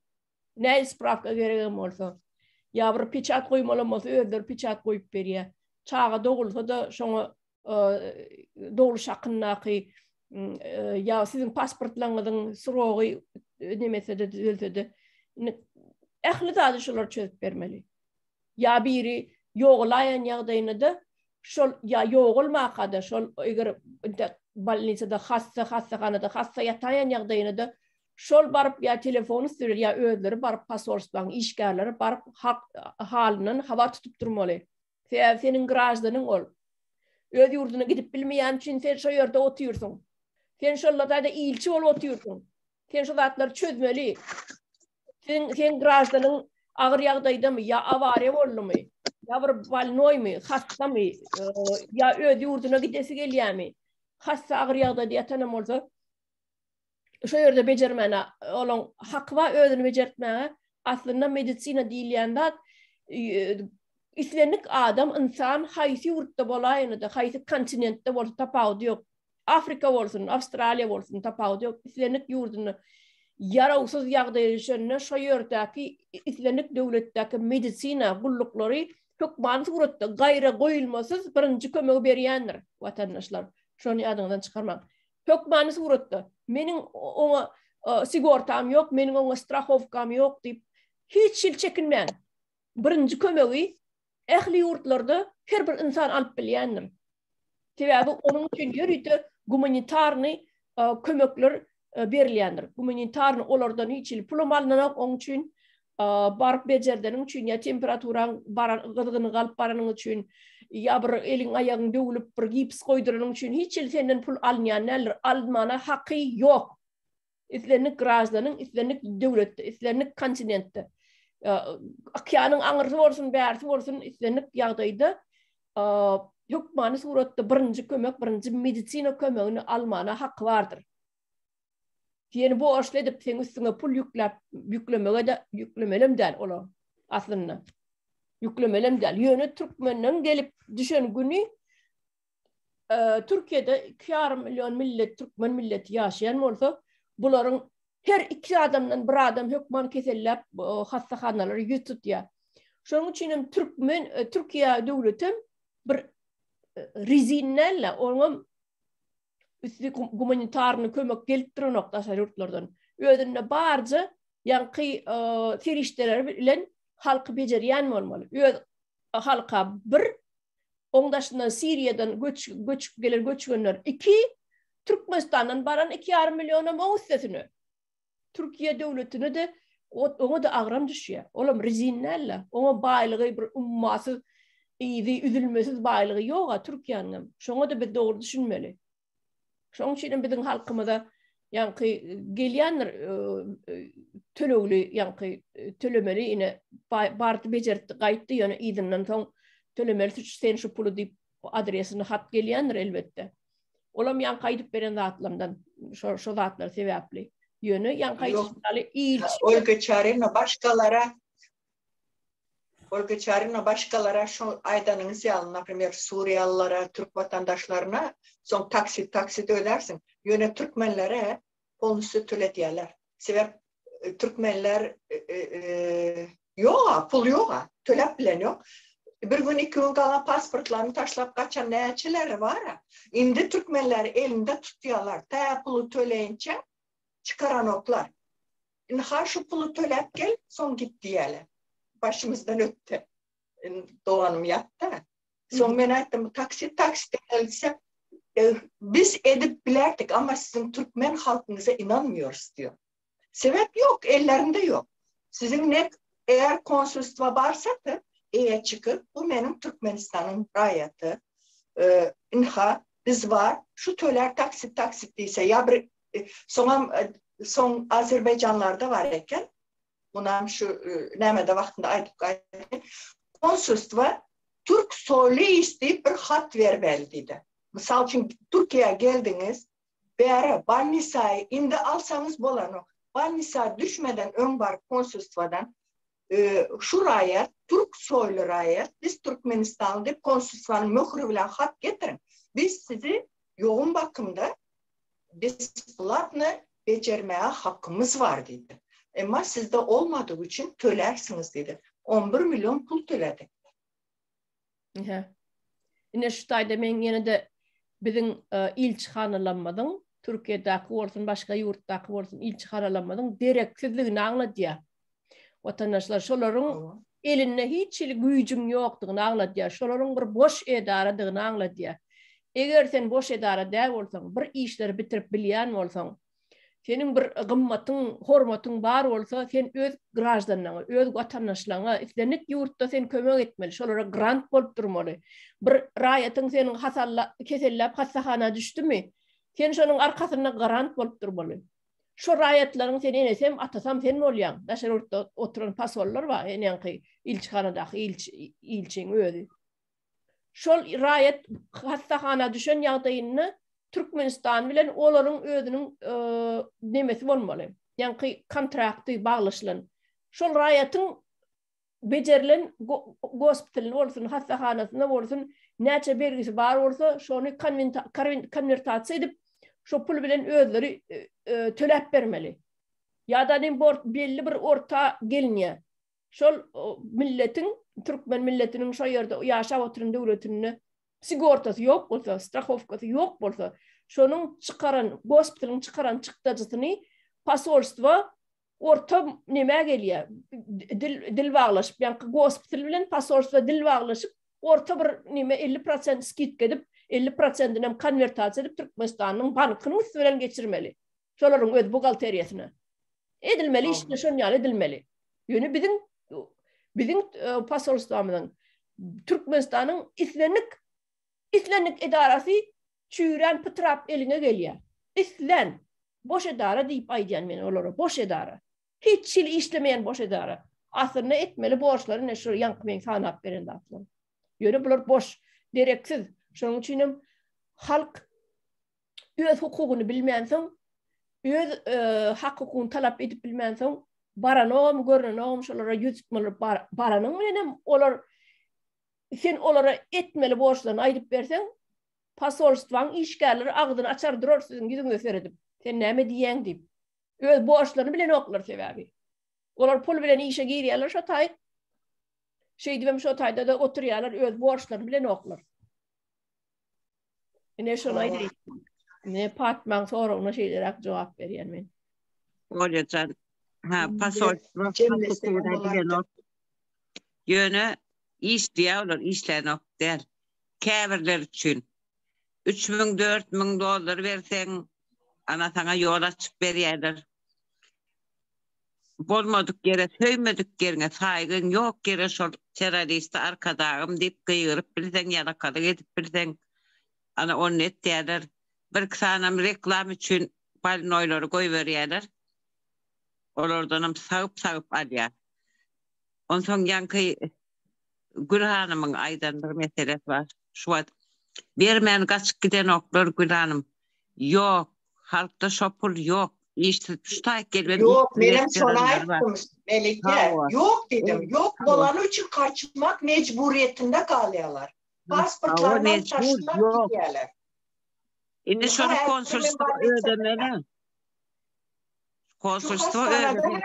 Näme spravka gereken bolsa, ya bir peçat goýmaly bolsa özleri peçat goýup berýär. Çağa dogulsa da şoňa doguluş hakyndaky ya sizin pasportlaryňyzyň surogy nemese de düzeltedi. Ähli zady şolar çözüp bermeli. Ya biri ýoglaýan ýagdaýynda şol ya ýogulmakada şol eger balnisada hastahanada hasta ýataýan ýagdaýynda şol barıp ya telefonu sürür ya özleri barıp pasolstwaň işgärleri barıp halynyň habar tutup durmaly. Senin građanyň ol. Öz ýurduna gidip bilmeýän üçin sen şo ýerde oturýarsyň. Sen şollarda ilçi bolup oturýarsyň. Sen şo zatları çözmeli. Sen građanyň agyr ýagdaýdamy ya awariýa boldymy? Ya bir balnoymy, hastamy, ya öz ýurduna gidesi gelýärmi? Hasta agyr ýagdaýda ýatanam bolsa, şo ýerde bejermene, olaň hak we özüni bejertmäge aslında medisina diýilýände islenlik adam, insan haýsy ýurtda bolaýyny da, haýsy kontinentde bolsa tapawdy ýok. Afrika bolsun, Astraliýa bolsun tapawdy ýok. Islenlik ýurduny yarawsyz ýagdaýa düşenne şo ýerdäki islenlik döwletdäki medisina gullukları hökman suratda gaýra goýulmasyz birinji kömek berýändir watandaşlar. Şonu ýadyňdan çykarmak. Hökman suratda meniň oňa sigortam ýok, meniň oňa strahowkam ýok diýip hiç şil çekinmän. Birinji kömegi ähli ýurtlarda her bir insan alyp bilýändir. Sebäbi onuň üçin ýürüýti humanitarny kömekler berilýändir. Humanitarny olardan hiç pulum alynok, onuň üçin barıp bejerdeniň üçin ya temperaturaň gyzgyny galyp baranyň üçin ya bir eliň aýagyň döwülüp bir gips goýduranyň üçin hiç senden pul alynýan näler almana haky ýok. Islenlik građanyň, islenlik döwletde, islenlik kontinentde okeanyň aňyrsy bolsun, bärsi bolsun islenlik ýagdaýda hökmany suratda birinji kömek, birinji medisina kömegini almana haky bardyr. Ýeni bu aşly edip sen üstüne pul ýüklemege de ýüklemelem däl olar aslynda. Ýüklemelem däl. Ýöne Türkmenden gelip düşen güni Türkiýede 2,5 milyon millet Türkmen milleti ýaşaýan bolsa, bularyň her iki adamdan bir adam hökman kesellep hastahanalary ýüz tutýar. Şonuň üçin Türkiýe döwletim bir rizinnelle oňa üstü humanitarny kömek gelipdiren noktaşar ýurtlardan. Özüne barjy ýanky serişdeler bilen halky bejerýän bolmaly. Öz halka bir, oňdaşyna Siriýadan göçgenler 2, Türkmenistandan baran 2,5 milyona mawsesini. Türkiýe döwletine de oňa da agram düşýär. Olam rizinnelle, oňa baýlygy bir ummasy, iýdi üzülmesiz baýlygy ýok Türkiýanyň. Şoňa da biz dogry düşünmeli. Şoň üçin biziň halkymyza ýanky gelýänler tölegli ýanky tölemeli ine bardy bejerdi gaýtdy ýöne izinden soň tölemeli sen şu pulu diýip adresini hat gelýänler elbetde. Olam ýanky aýdyp beren zatlardan şo zatlar sebäpli. Yönü yankayçıları ilç. Olga Çarina başkalara şu aydanın ziyalın, например, Suriyallara, Türk vatandaşlarına son taksit ödersin. Yöne Türkmenlere polnusu töletiyorlar. Sebep Türkmenler yok, pul yok, tölep bilen yok. Bir gün 2 gün kalan pasportlarını taşlap kaçan neyçileri var. İndi Türkmenler elinde tutuyorlar. Ta pulu töleyince çıkaran oklar. Ha şu pulu tölep gel, son git diyeler. Başımızdan öttü. Doğanım yattı. Son ben ayttım, taksit else biz edip bilerdik ama sizin Türkmen halkınıza inanmıyoruz diyor. Sebep yok, ellerinde yok. Sizin ne eğer konsolosluğa varsa da çıkıp bu benim Türkmenistan'ın rayeti. İnha biz var. Şu töler taksit değilse ya bir son Azerbaycanlarda var eken bunam şu nemede vaktinde aydık konsolosluğa Türk soylu isteyip bir hat verbeldiydi. Misal için Türkiye'ye geldiniz beri Balnisa'yı indi alsanız bolanı. Balnisa düşmeden ön var konsolosluğadan şu rayet, Türk soylu rayet, biz Türkmenistan'da konsolosluğanın mührü bilen hat getirin. Biz sizi yoğun bakımda biz bunlarla becermeye hakkımız var dedi. Ama sizde olmadığı için tölersiniz dedi. 11 milyon pul töledik. Yine şu tayda ben yine de bizim ilçihanılanmadın. Türkiye'deki olsun, başka yurttaki olsun ilçihanılanmadın. Direksizliğini anladı ya. Vatandaşlar şoların eline hiç gücün yoktuğunu anladı ya. Şoların bir boş edaradığını anladı ya. Eğer sen boş edara değil olsan, bir işleri bitirip bilyen olsan, senin bir gımmatın, hormatın var olsa, sen öz grajdanına, öz vatandaşlarına, istenik yurtta sen kömek etmeli, şolara grant bolup durmalı. Bir rayetın senin kesellep hasahana düştü mü? Sen şonun arkasına grant bolup durmalı. Şu rayetlerin sen enesem, atasam sen mi olayan? Daşar orta oturan pasollar var, enenki ilçihanadaki ilçin özü. Şol rayet hasahana düşen yağdayını Türkmenistan bilen oların özünün nemesi bolmaly. Yani kontraktı bağlaşılan. Şol rayetin becerilen gospitalin olsun, hastahanasında olsun, neçe belgisi bar olsa, şonu konvertasiya edip, şu pul bilen özleri tölep vermeli. Ya da belli bir orta geliniye. Şol milletin, Türkmen milletinin şu yerde yaşa oturun devletinin sigortası yok olsa, strahowkası yok olsa, şonun çıkaran, gospitalın çıkaran çıktıcısını pasolstva orta neme geliyor, dil bağlaşıp, yani gospital bilen pasolstva dil bağlaşıp, orta bir neme 50% skit edip, 50%'ine konvertasiya edip, Türkmenistan'ın bankını üstünden geçirmeli. Şoların öz bugalteriyasına. Edilmeli, işte şon yani edilmeli. Yönü bizim pasolstvamızın, Türkmenistan'ın İslenlik edarası çüren pıtrap eline geliyor. İslen. Boş edara deyip aydiyan beni olara. Boş edara. Hiç işlemeyen boş edara. Aslında etmeli borçları ne şu yankımayın sanat verindi aslında. Yönü bunlar boş. Direksiz. Şunun için halk öz hukukunu bilmeyensin, öz hak hukukunu talep edip bilmeyensin, baranağım, görünağım, şolara yüz tutmalı baranağım, olar sen olara etmeli borçlarını ayırıp versen, pasolstvan işgalleri ağzını açar durur sizin yüzünüze seyredip. Sen neme diyen deyip. Öz borçlarını bilen oklar sebebi. Olar pul bilen işe giriyorlar şu tay. Şey diyeyim şu tayda da oturuyorlar öz borçlarını bilen oklar. Ne şuna ayırayım. Ne patman sonra ona şeylere cevap veriyen ben. Olacan. Pasolstvan bilen ok. Yönü iş diyorlar, işleyen ok der. Kəbirler üçün. 3.000-4.000 dolar versen, ana sana yol açıp veriyorlar. Bolmadık yere, söymedik yerine saygın yok yere şol teröristi arkadağım deyip kıyırıp bilsen, yanakalık edip bilsen, ana onu et diyorlar. Bir kısanam reklam için balinoyları koy veriyorlar. Olardanım sağıp alıyor. Ondan sonra yankı Gül Hanım'ın aydan bir meselesi var. Şu an vermeyen kaçıp giden oklar Gül Hanım. Yok. Halkta şopul yok. işte tutayık gelmem. Yok, benim sana ayttım Melike. Yok dedim. Yok, bolanı için kaçmak mecburiyetinde kalıyorlar. Pasportlarından taşımak gidiyorlar. Şimdi şunu konsolosluğa ödemeli. Konsolosluğa ödemeli.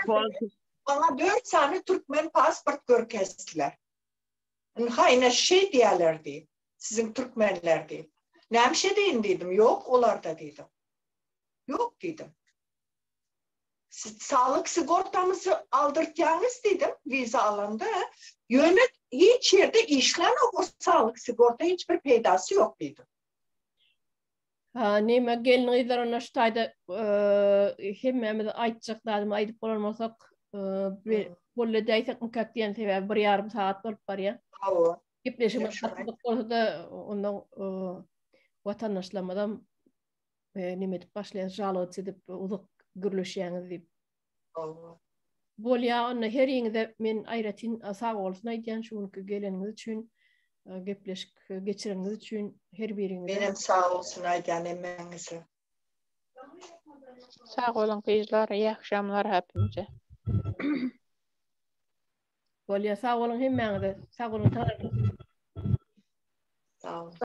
Bana 4 tane Türkmen pasport görkestiler. Hayna şey diyorlardı. Sizin Türkmenler değil. Nemşe deyin dedim. Yok, olar da dedim. Yok dedim. Sağlık sigortamızı aldırtacağınız dedim. Vize alanda. Yönet hiç yerde işlen o sağlık sigorta hiçbir peydası yok dedim. Neme gelin gıylar ona şutayda hemmemiz aytacaklarım aytıp olmasak böyle deysek mükak diyen sebebi 1,5 saat olup var ya. Gepleşimiz katılık olsa da ondan vatandaşlamadan nimet başlayan jalıt edip uzak gürleşýäňiz diýip. Bolýa onu her ýerde men aýratyn sag bolsun aýdýan şunuky geleniňiz üçin gepleşik geçireniňiz üçin her biriňize. Benim sağ olsun aýdýan emmeňize. Sag bolun gyzlar, ýa akşamlar hepimize. Bolýa sag bolun hemmeňize. Sag bolun. Sağ olun.